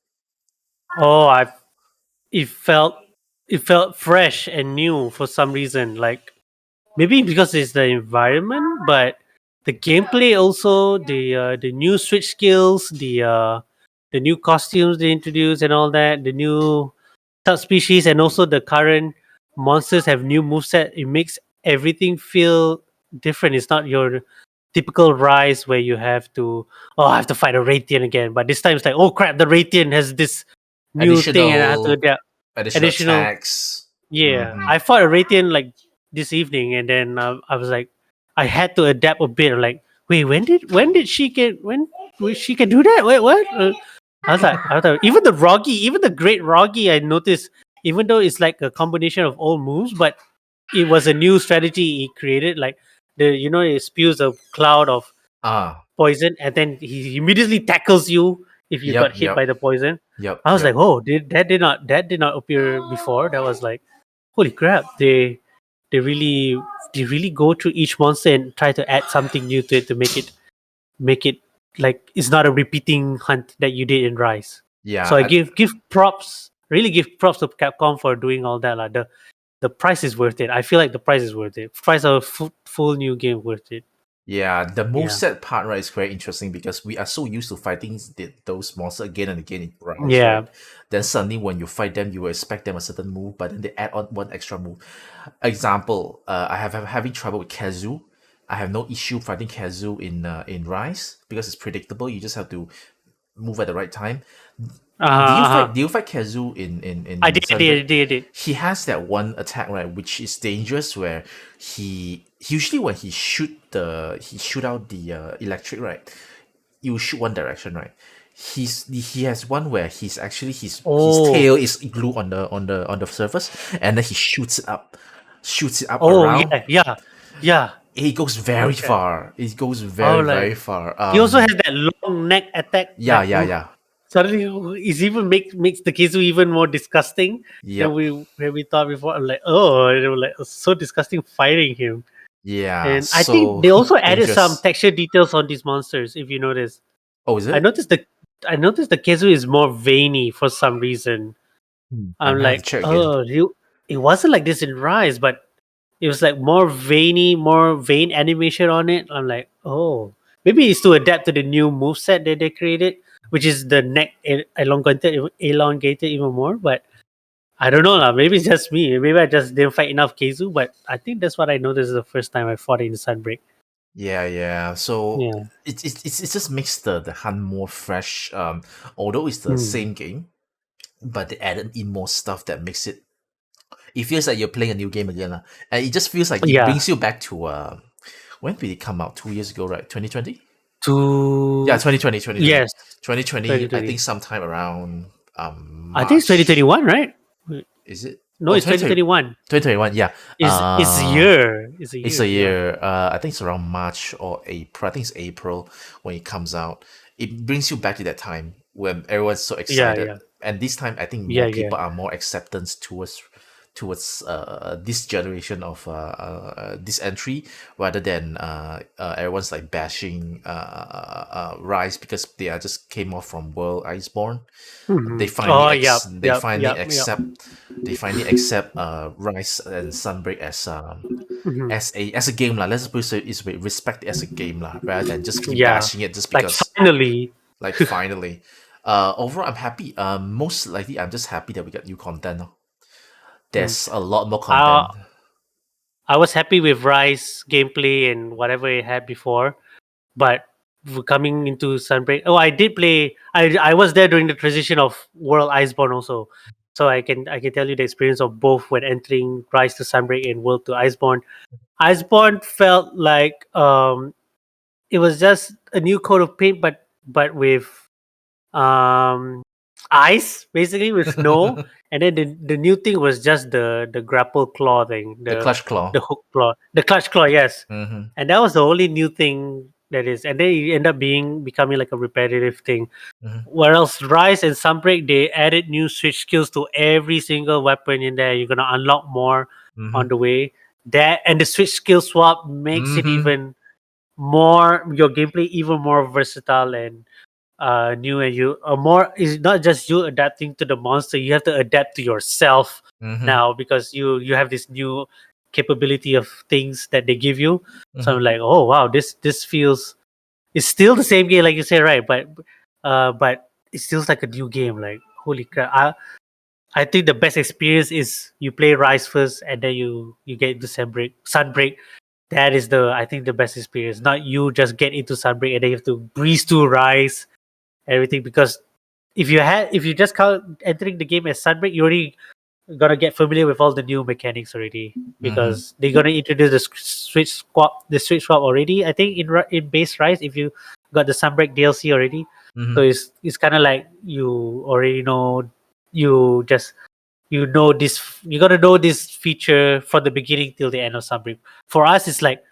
Oh, it felt fresh and new for some reason. Like maybe because it's the environment, but the gameplay also, the new switch skills, the new costumes they introduced and all that, the new subspecies, and also the current monsters have new moveset. It makes everything feel different. It's not your typical Rise where you have to I have to fight a Raytheon again. But this time it's like, oh crap, the Raytheon has this new thing and I have to adapt. Additional additional. attacks. Yeah, Mhm. I fought a Raytheon like this evening, and then I was like, I had to adapt a bit. Like, wait, when did she get when she can do that? Wait, what? I thought even the Rogi, even the Great Rogi, I noticed, even though it's like a combination of old moves, but it was a new strategy he created. Like it spews a cloud of Ah, poison, and then he immediately tackles you if you yep, got hit yep, by the poison. yep, I was yep. like, oh, that did not appear before. That was like, holy crap! They really they really go through each monster and try to add something new to it to make it like it's not a repeating hunt that you did in Rise. Yeah, So I give props, really give props to Capcom for doing all that. Like the price is worth it. I feel like the price is worth it. Price of a full new game worth it. yeah. The Yeah, moveset part, right, is very interesting because we are so used to fighting those monsters again and again in Rise, yeah. right? Then suddenly when you fight them, you will expect them a certain move, but then they add on one extra move. Example, I have having trouble with Kazu. I have no issue fighting Kazu in Rise because it's predictable. You just have to move at the right time. Do you Uh-huh. fight? Do you fight Kazu I in did, I did, I Sunbreak? did, I did. He has that one attack, right, which is dangerous, where he usually when he shoot out the electric, right, you shoot one direction, right. He has one where his Oh, tail is glued on the surface, and then he shoots it up oh, around. yeah, yeah, yeah. It goes very Okay. far. It goes Oh, very like very far. he also has that long neck attack Yeah, that yeah, yeah. suddenly is even makes the Kizu even more disgusting than Yep. we thought before. I'm like, oh, it was like so disgusting fighting him. Yeah. And I think So they also added some dangerous. texture details on these monsters. If you notice, Oh, is I it? noticed the I noticed the Kizu is more veiny for some reason. I I'm might have to like, check again. oh, it wasn't like this in Rise, but it was like more veiny, more vein animation on it. I'm like, oh, maybe it's to adapt to the new move set that they created, which is the neck elongated even more. But I don't know lah. Maybe it's just me. Maybe I just didn't fight enough Keizu. But I think that's what I noticed the first time I fought in Sunbreak. Yeah, yeah. So Yeah. it just makes the hunt more fresh. Although it's the Hmm. same game, but they added in more stuff that makes it. It feels like you're playing a new game again, lah. And it just feels like it Yeah. brings you back to when did it come out? 2 years ago, right? 2020. Yeah, To 2020, 2020. yes, 2020, I think 2020. sometime around I think it's March. 2021, right? Wait, Is it? no, Oh, it's 2020, 2021. 2021, yeah. It's a year. It's a It's year. a Yeah. year. I think it's around March or April. I think it's April when it comes out. It brings you back to that time when everyone's so Yeah. excited. Yeah. And this time, I think Yeah. more Yeah. people are more acceptance towards this generation of this entry rather than everyone's like bashing Rise because they are just came off from World Iceborne. Hmm. Oh, yep. They Yep. finally Yep. Yep. accept Rise and Sunbreak Hmm. as a game lah. Let's put it this way, respect it as a game lah, rather than just keep Yeah. bashing it just Like because finally. like finally. Overall, I'm happy. Most likely, I'm just happy that we got new content. Now. Mm. There's a lot more Uh, content. I was happy with Rise gameplay and whatever it had before, but coming into Sunbreak, oh, I did play. I was there during the transition of World Iceborne also, so I can tell you the experience of both when entering Rise to Sunbreak and World to Iceborne. Iceborne felt like it was just a new coat of paint, but with um ice basically with snow, and then the new thing was just the grapple claw thing, The Clutch Claw. the hook claw, the clutch claw, yes. Mm-hmm. And that was the only new thing that is, and then it ended up becoming like a repetitive thing. Mm-hmm. Whereas Rise and Sunbreak, they added new switch skills to every single weapon in there. You're gonna unlock more on Mm-hmm. the way. That and the switch skill swap makes it Mm-hmm. even more, your gameplay even more versatile and new, and you more is not just you adapting to the monster, you have to adapt to yourself Mm-hmm. now because you have this new capability of things that they give you. So Mm-hmm. I'm like, oh wow, this feels, it's still the same game like you say, right? But it feels like a new game. Like holy crap. I think the best experience is you play Rise first and then you get into Sunbreak. That is the, I think, the best experience. Not you just get into Sunbreak and then you have to breeze to Rise, everything, because if you just count entering the game as Sunbreak, you already gonna get familiar with all the new mechanics already because they're gonna introduce the switch swap already. I think in base Rise, if you got the Sunbreak DLC already, so it's kind of like you already know you gotta know this feature from the beginning till the end of Sunbreak. For us, it's like,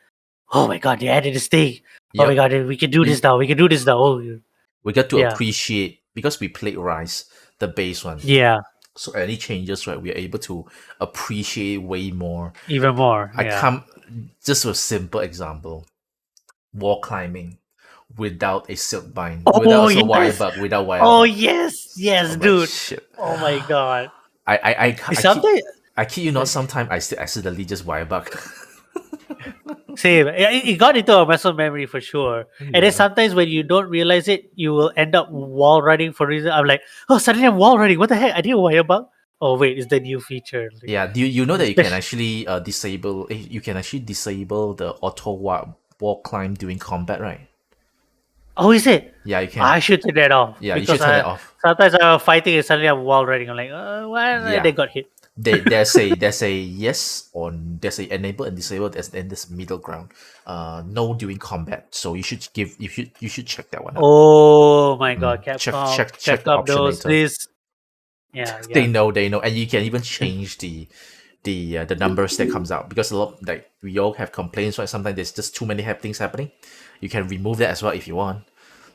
oh my god, they added this thing. Oh my Yep. god, we can do this now. We can do this now. Oh We got to yeah, appreciate because we played Rise, the base one. yeah, So any changes, right, we are able to appreciate way more. even more. I Yeah. come just a simple example: wall climbing without a silk bind, Oh without a wire yes. bug, without wire Oh bug. yes, I'm like dude. shit. Oh my god. I keep Sometimes I kid you not. Sometimes I still accidentally just wire bug. same. It got into our muscle memory for sure. And then Yeah. sometimes when you don't realize it, you will end up wall running for reason. I'm like, oh, suddenly I'm wall running. What the heck? I didn't wire bug. Oh wait, it's the new feature. Like, Yeah, do you know that you can especially, actually disable? You can actually disable the auto wall climb during combat, right? oh, is it? Yeah, you can. I should turn that off Yeah, you should because turn it off. sometimes I'm fighting and suddenly I'm wall running. I'm like, what? And Yeah, they got hit. there's a yes or there's a enable and disable. There's then this middle ground. No during combat. So you should check that one out. Oh my god, Check the Capcom option knows later. this. Yeah, They yeah. know, and you can even change the numbers that comes out because a lot like we all have complaints, right? Sometimes there's just too many things happening. You can remove that as well if you want.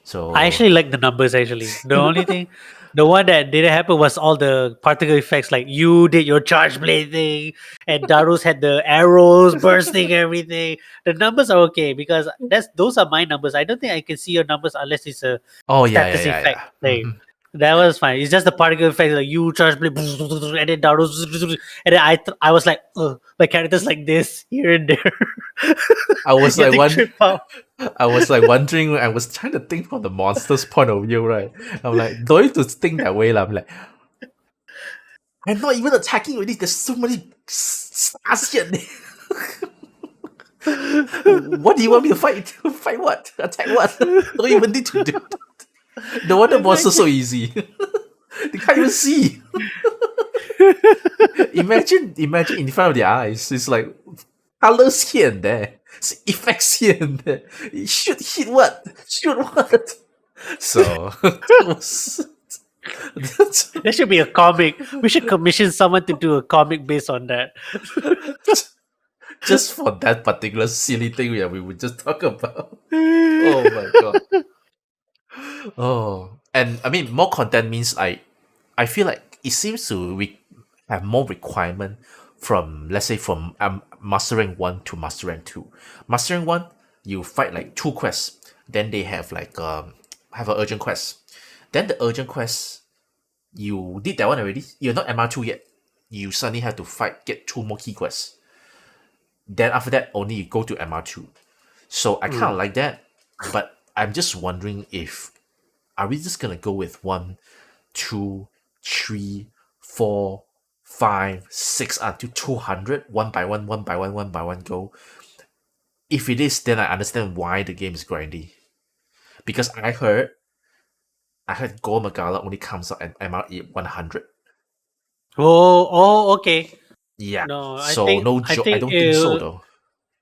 So I actually like the numbers actually. The only thing, the one that didn't happen was all the particle effects. Like you did your charge blade thing, and Darus had the arrows bursting everything. The numbers are okay because those are my numbers. I don't think I can see your numbers unless it's a oh status effect yeah. thing. That was fine. It's just the particle effect, like you charge blade, and then Darus, and then I was like, my character's like this here and there. I was like Getting tripped out. I was like wondering. I was trying to think from the monster's point of view, right? I'm like, don't need to think that way, lah. I'm like, I'm not even attacking already. There's so many stars here. What do you want me to fight? Fight what? Attack what? Don't even need to do. No wonder monsters so easy. They can't even see. Imagine in front of their eyes. It's like colors here and there. It's effects here and there. Shoot, hit what? Shoot what? So There should be a comic. We should commission someone to do a comic based on that. just for that particular silly thing that we would just talk about. Oh my god. Oh, and I mean more content means I feel like it seems to have more requirement from let's say from mastering 1 to mastering 2. Mastering 1 you fight like 2 quests, then they have like have an urgent quest. Then the urgent quest you did that one already. You're not MR2 yet. You suddenly have to get 2 more key quests. Then after that only you go to MR2. So I kind of like that, but I'm just wondering if are we just gonna go with 1, 2, 3, 4, 5, 6 until 200 one by one, one by one go? If it is, then I understand why the game is grindy. Because I heard Gore Magala only comes out at MR 100. Okay. Yeah. No, So no I joke. I think don't think so though.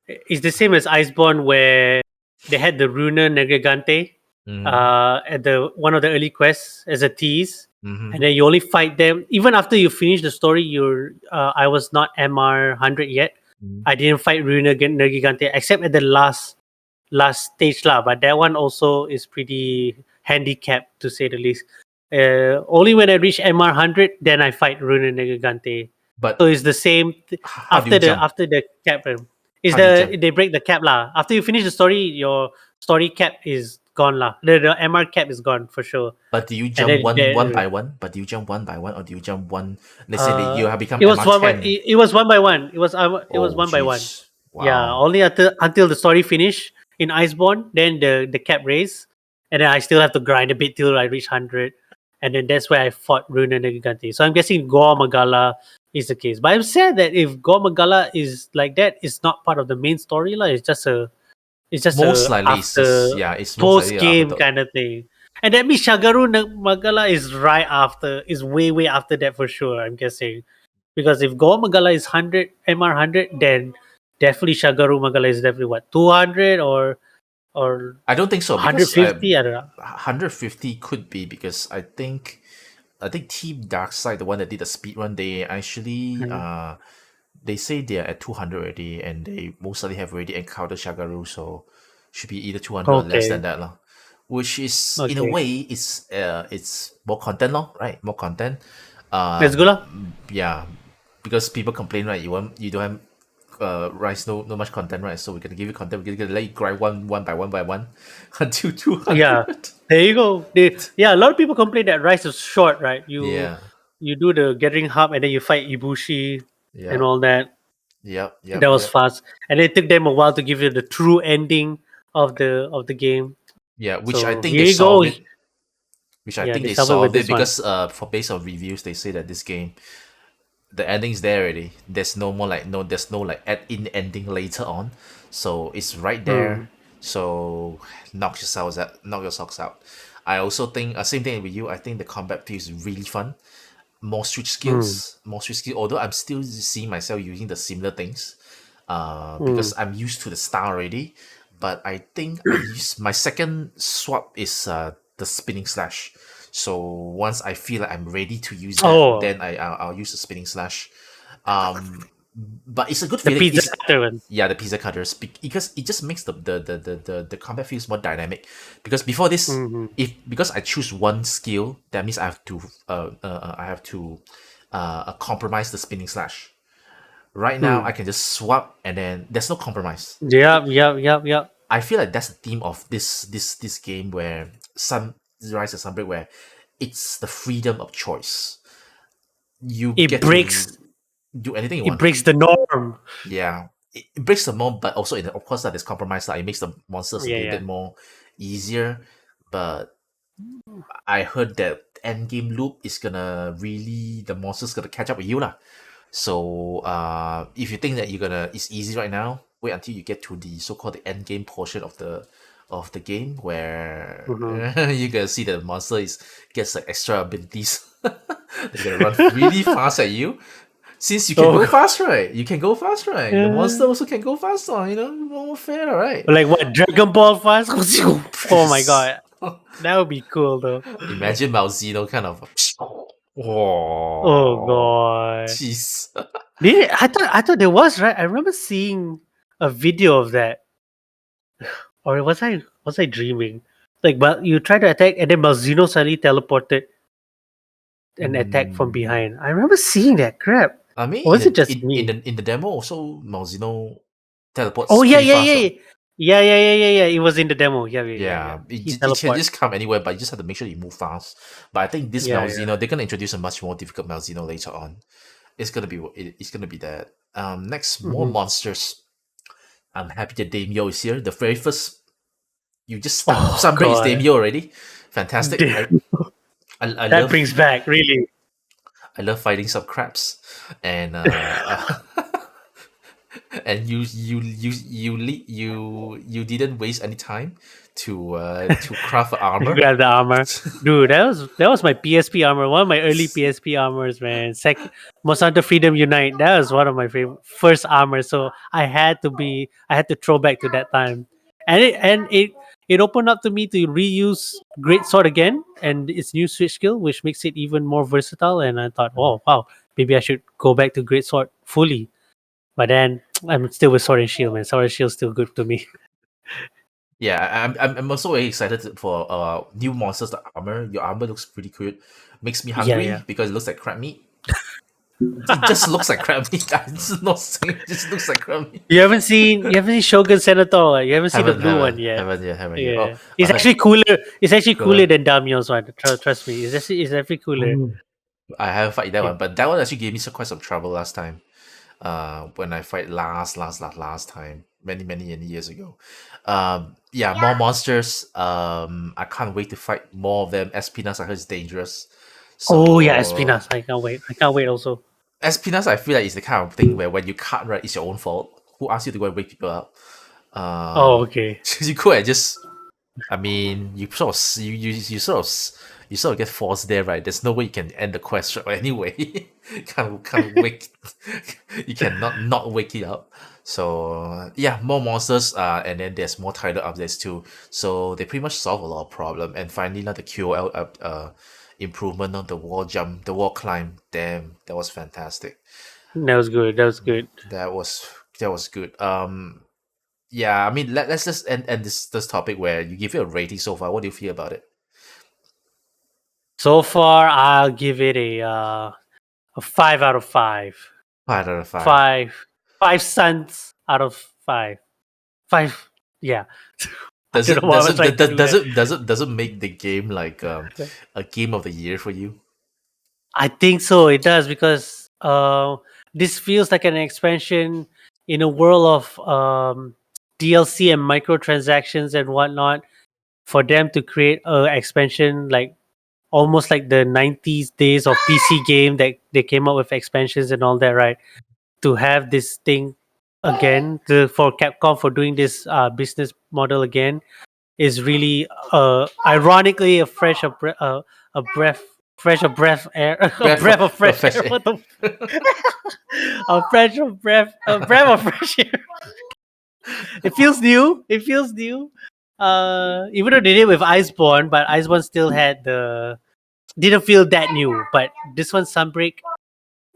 it's the same as Iceborne where they had the Runa Negligante at the one of the early quests as a tease. Mm-hmm. And then you only fight them even after you finish the story. I was not MR 100 yet. I didn't fight Runa Negligante except at the last stage lah. But that one also is pretty handicapped to say the least. Only when I reach MR 100, then I fight Runa Negligante. But So it's the same how do you jump? after the cap. Is How do you jump? they break the cap lah. After you finish the story, your story cap is gone lah. The MR cap is gone for sure. But do you And jump then one by one? But do you jump one by one, or do you jump one? Let's say that you have become it was one by MR10. it was one by one. It was Oh, one by one. jeez. Yeah, Wow. only until the story finish in Iceborne, then the cap raise, and then I still have to grind a bit till I reach 100, and then that's where I fought Runa Negligante. So I'm guessing Gore Magala is the case. But I'm sad that if Gore Magala is like that, it's not part of the main storyline. It's just Most a likely, it's after just, yeah, it's most post likely game after. kind of thing. And that means Shagaru Magala is right after, is way after that for sure. I'm guessing. Because if Goa Magala is 100 MR 100, then definitely Shagaru Magala is definitely what 200 or I don't think so because 150. I don't know. 150 could be because I think Team Darkside, the one that did the speed run, they actually Mm. they say they're at 200 already, and they mostly have already encountered Shagaru, so should be either 200 or less than Okay. that, lah. Which is in a Okay. way it's more content, lor, right? More content. Let's go lah. Yeah, because people complain, right? You don't have Rise no much content, right? So we're gonna give you content. We're gonna let you grind one by one until 200. Yeah. There you go. Yeah, a lot of people complain that Rise is short, right? Yeah, You do the Gathering Hub and then you fight Ibushi and yeah, all that. yep, That yep, was yep. fast, and it took them a while to give you the true ending of the game. Yeah, which I So think here they you go. solved it. Which I Yeah, think they they solved it with solved it this one. because for based on reviews they say that this game the ending's there already. There's no like add in ending later on. So it's right Hmm. there. So knock your socks out. I also think same thing with you. I think the combat feels really fun. Hmm. More switch skills. Although I'm still seeing myself using the similar things, Hmm. because I'm used to the style already. But I think I use my second swap is the spinning slash. So once I feel like I'm ready to use that, Oh, then I'll use the spinning slash. Um, but it's a good the feeling. pizza It's cutter one. yeah, the pizza cutters because it just makes the combat feels more dynamic. Because before this, Hmm. if because I choose one skill, that means I have to compromise the spinning slash. Right now, I Hmm. can just swap and then there's no compromise. Yeah, yeah, yeah, yeah. I feel like that's the theme of this game where Rise of Sunbreak, where it's the freedom of choice. You It get breaks. to do anything you It want. breaks the norm. Yeah, it breaks the mold, but also of course that there's compromise. Like it makes the monsters a Yeah, little yeah. bit more easier. But I heard that end game loop is gonna really the monsters gonna catch up with you lah. So if you think that it's easy right now, wait until you get to the so-called the end game portion of the game where Hmm. you're gonna see that the monster is gets like extra abilities. They're gonna run really fast at you. Since you can go Oh, fast, right? You can go fast, right? The monster yeah. also can go faster, more fair, right? Like what? Dragon Ball fast? Oh my god, that would be cool though. Imagine Malzeno kind of. Oh Oh, god. jeez. I thought there was, right. I remember seeing a video of that, or was I dreaming? Like, but you try to attack, and then Malzeno suddenly teleported and attacked from Hmm. behind. I remember seeing that crap. I mean, Or was it just me? in the demo, also Malzeno Oh teleports yeah, pretty yeah, fast. yeah, yeah, yeah, yeah, yeah, yeah, yeah. It was in the demo. Yeah, yeah, yeah, yeah. Yeah, He it can teleport. just come anywhere, but you just have to make sure you move fast. But I think this Yeah, yeah. Malzeno, they're gonna introduce a much more difficult Malzeno later on. It's gonna be that. Next, more Hmm. monsters. I'm happy that Daimyo is here. The very first you just start Oh Sunbreak is god, Daimyo already. Fantastic. damn. I That brings love back really. I love fighting some crabs, and and you didn't waste any time to craft armor. Grab the armor, dude. That was my PSP armor. One of my early PSP armors, man. Second, Monsanto Freedom Unite. That was one of my favorite first armor. So I had to throw back to that time, and it opened up to me to reuse Great Sword again and its new switch skill, which makes it even more versatile. And I thought, oh wow, maybe I should go back to Great Sword fully. But then I'm still with Sword and Shield, man. Sword and Shield's still good to me. Yeah, I'm also very excited for new monsters. The armor, your armor looks pretty good. Makes me Yeah, hungry yeah. because it looks like crab meat. It just looks like crab meat. I'm just not saying it just looks like crab meat. You haven't seen Shogun Senator. You haven't seen the Haven't blue one haven't yet. haven't yet haven't yet. Oh, Yeah, I it's heard actually cooler. It's actually cooler cooler. than Damion's one. Trust me, it's actually cooler. I haven't fight that Yeah. one, but that one actually gave me quite some trouble last time. When I fight last time, many years ago. Yeah, more monsters. I can't wait to fight more of them. Espinas, I heard is dangerous. Oh yeah, So Espinas. I can't wait. I can't wait. Also. Espinas, I feel like it's the kind of thing where when you cut right, it's your own fault. Who asked you to go and wake people up? Oh okay. You could have just. I mean, you sort of you sort of get forced there, right? There's no way you can end the quest anyway. can't wake you cannot not wake it up. So yeah, more monsters, and then there's more title updates too. So they pretty much solve a lot of problem. And finally, now the QOL improvement on the wall jump, the wall climb. Damn, that was fantastic. That was good. That was good. That was that was good. Yeah, I mean, let's just end this topic where you give it a rating so far. What do you feel about it? So far, I'll give it a 5 out of 5. 5 out of 5. 5 out of 5. 5. Yeah. I Does don't it know why I does was it trying to do does that. it does it does it make the game like a game of the year for you? I think so. It does because this feels like an expansion in a world of DLC and microtransactions and whatnot. For them to create a expansion like almost like the 90s days of PC game that they came up with expansions and all that, right? To have this thing again, for Capcom for doing this business model again is really ironically a breath fresh of breath air a Breath breath of of fresh fresh air. air. What the a breath of fresh air. It feels new. It feels new. Even though they did it with Iceborne, but Iceborne still had the didn't feel that new. But this one, Sunbreak,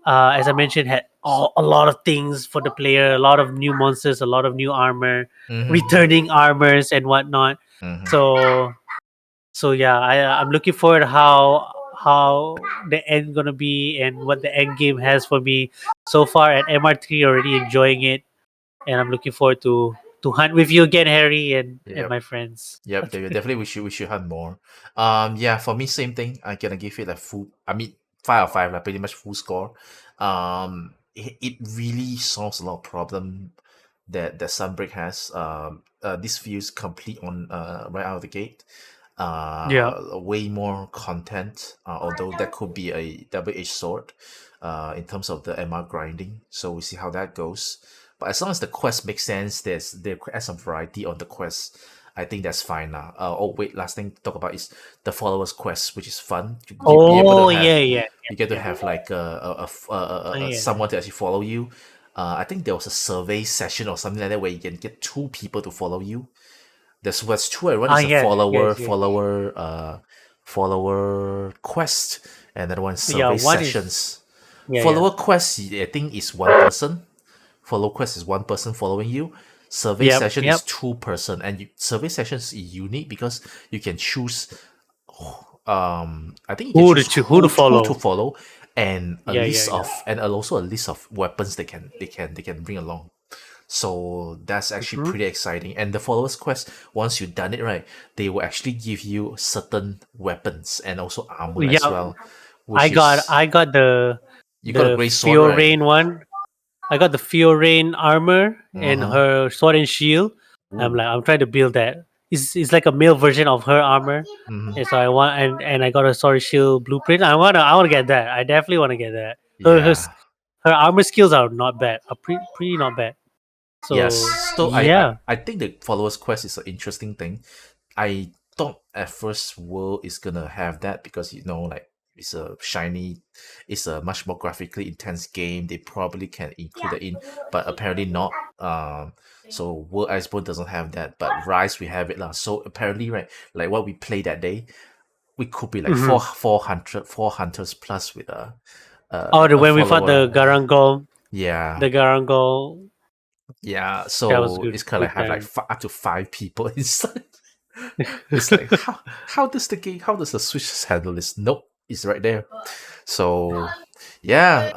as I mentioned, had a lot of things for the player, a lot of new monsters, a lot of new armor, returning armors and whatnot. Mhm. So yeah, I'm looking forward to how the end gonna be and what the end game has for me. So far at MR3, already enjoying it, and I'm looking forward to hunt with you again, Harry, and Yep. my friends. Yep, definitely we should have more. Yeah, for me same thing. I'm gonna give it a full. I mean, 5 out of 5, like pretty much full score. It really solves a lot of problem that Sunbreak has. This feels complete on right out of the gate. Yeah. Way more content. Although that could be a double-edged sword. In terms of the MR grinding. So we see how that goes. But as long as the quest makes sense, there adds some variety on the quest. I think that's fine now. Oh wait, last thing to talk about is the followers quest, which is fun. You be able to Oh have yeah, yeah, you get to yeah. have like Oh, yeah. someone to actually follow you. I think there was a survey session or something like that where you can get 2 people to follow you. There's what's true. One Ah, is a yes, yes, yes. follower quest, and another one is Yeah, survey one is sessions. yeah, yeah, Follower quest, I think, is one person. Follow quest is one person following you. Survey yep, session is yep. 2 person, and survey sessions is unique because you can choose. I think you can choose Who to who to follow? follow, and a Yeah, yeah, list yeah. of and also a list of weapons they can bring along. So that's actually Mhm. pretty exciting. And the followers quest, once you've done it right, they will actually give you certain weapons and also armor as Yeah, well, which is I got you got a the great sword, right? Fiorain one. I got the Fiorain armor and Uh-huh. her sword and shield. Ooh. I'm trying to build that. It's like a male version of her armor. Hmm. And so I want and I got a sword and shield blueprint. I wanna get that. I definitely wanna get that. Yeah. Her armor skills are not bad. Are pretty not bad. Yes. So So yeah. I think the followers quest is an interesting thing. I thought at first World is gonna have that because like it's a shiny, it's a much more graphically intense game. They probably can include it in, but apparently not. So World Iceborne doesn't have that, but Rise we have it lah. So apparently, right, like what we played that day, we could be like Mhm. 4 hunters plus with Oh, a when we fought follower. The Yeah, Garangol, yeah. that was So good. it's kind of Good like have like time. up to 5 people inside. It's like how does the Switch handle this? Nope, it's right there. So yeah,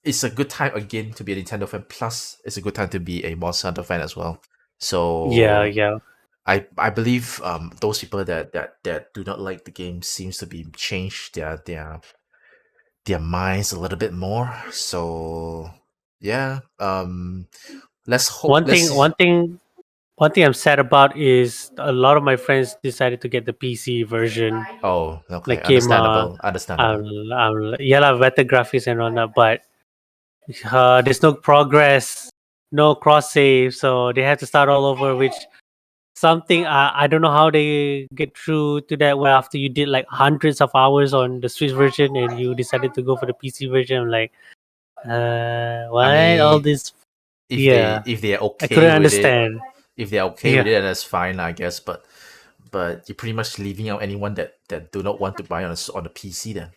it's a good time again to be a Nintendo fan. Plus, it's a good time to be a Monster Hunter fan as well. Yeah, So yeah. I believe those people that do not like the game seems to be changed their minds a little bit more. So yeah, let's hope. One thing, Let's one thing, one thing I'm sad about is a lot of my friends decided to get the PC version. Oh, okay, Like came understandable. yeah, lah, better graphics and all that, but there's no progress, no cross save, so they have to start all over, which something I don't know how they get through to that. Where after you did like hundreds of hours on the Switch version and you decided to go for the PC version, I'm like, I what? All mean, this? if Yeah, they're I okay couldn't with it, understand. then Yeah. that's fine, I guess. But you're pretty much leaving out anyone that do not want to buy on the PC then,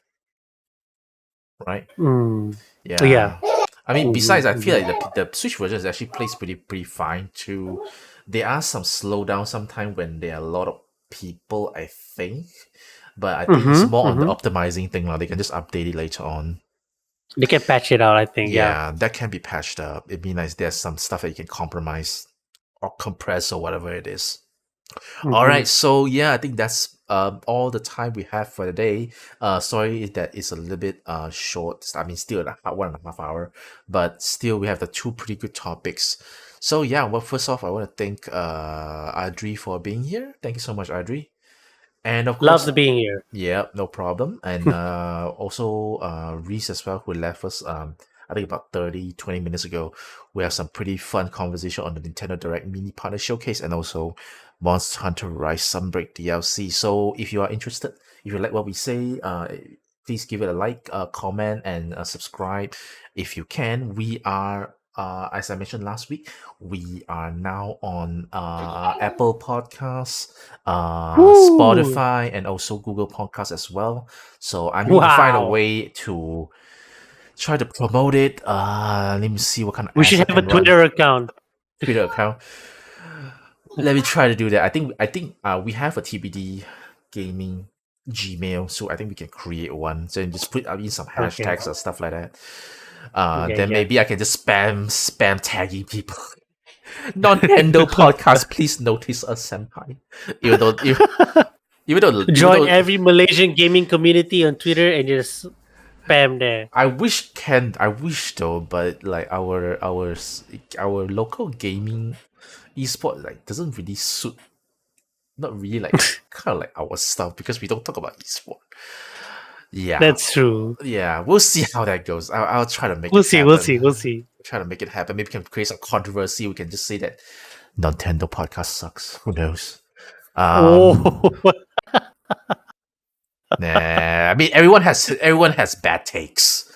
right? Mm. Yeah. Yeah. I mean, besides, I feel Mm-hmm. like the Switch version is actually plays pretty fine too. There are some slowdown sometimes when there are a lot of people, I think, but I think it's Mm-hmm. more on the Mm-hmm. optimizing thing. Like they can just update it later on. They can patch it out, I think. Yeah. Yeah, that can be patched up. It'd be nice. There's some stuff that you can compromise or compress or whatever it is. All Mm-hmm. right, so yeah, I think that's all the time we have for the day. Sorry that it's a little bit short. I mean, still a 1.5 hour, but still we have the two pretty good topics. So yeah, well, first off, I want to thank Adri for being here. Thank you so much, Adri. And of Loves course, being here. yeah, no problem. And also Reese as well, who left us I think about 30-20 minutes ago. We have some pretty fun conversation on the Nintendo Direct Mini Partner Showcase and also Monster Hunter Rise Sunbreak DLC. So if you are interested, if you like what we say, please give it a like, comment, and subscribe if you can. We are as I mentioned last week, we are now on Apple Podcasts, Woo! Spotify, and also Google Podcasts as well. So I need to find a Wow. way to try to promote it. Let me see what kind of We ads should I have a can run. Twitter account. Twitter account. Let me try to do that. I think we have a TBD gaming Gmail, so I think we can create one. So just put in some Okay. hashtags or stuff like that. Yeah. Then Yeah. maybe I can just spam tagging people. Non-Nintendo podcast, please notice us, senpai. Even though, even Join though, every Malaysian gaming community on Twitter and just spam there. I wish though, but like our local gaming esport like doesn't really suit. Not really like kind of like our stuff because we don't talk about esport. Yeah, That's true. yeah, we'll see how that goes. I'll try to make We'll it see. We'll happen. see. We'll see. Try to make it happen. Maybe we can create some controversy. We can just say that Nintendo podcast sucks. Who knows? Oh. Nah. I mean, everyone has bad takes.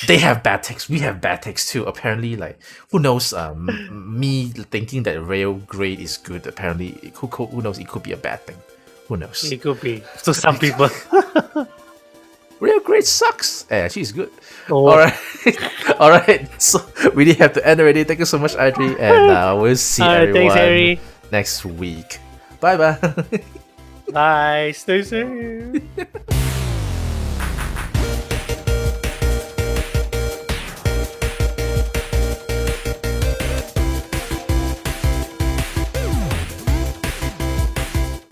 They have bad takes. We have bad takes too. Apparently, like who knows? Me thinking that rail grade is good. Apparently, who knows? It could be a bad thing. Who knows? It could be. To some people. Real grade sucks. She's good. Oh. All right, all right. So we did have to end already. Thank you so much, Adri, and we'll see Alright, everyone thanks, Harry. next week. Bye bye. Bye. Stay safe.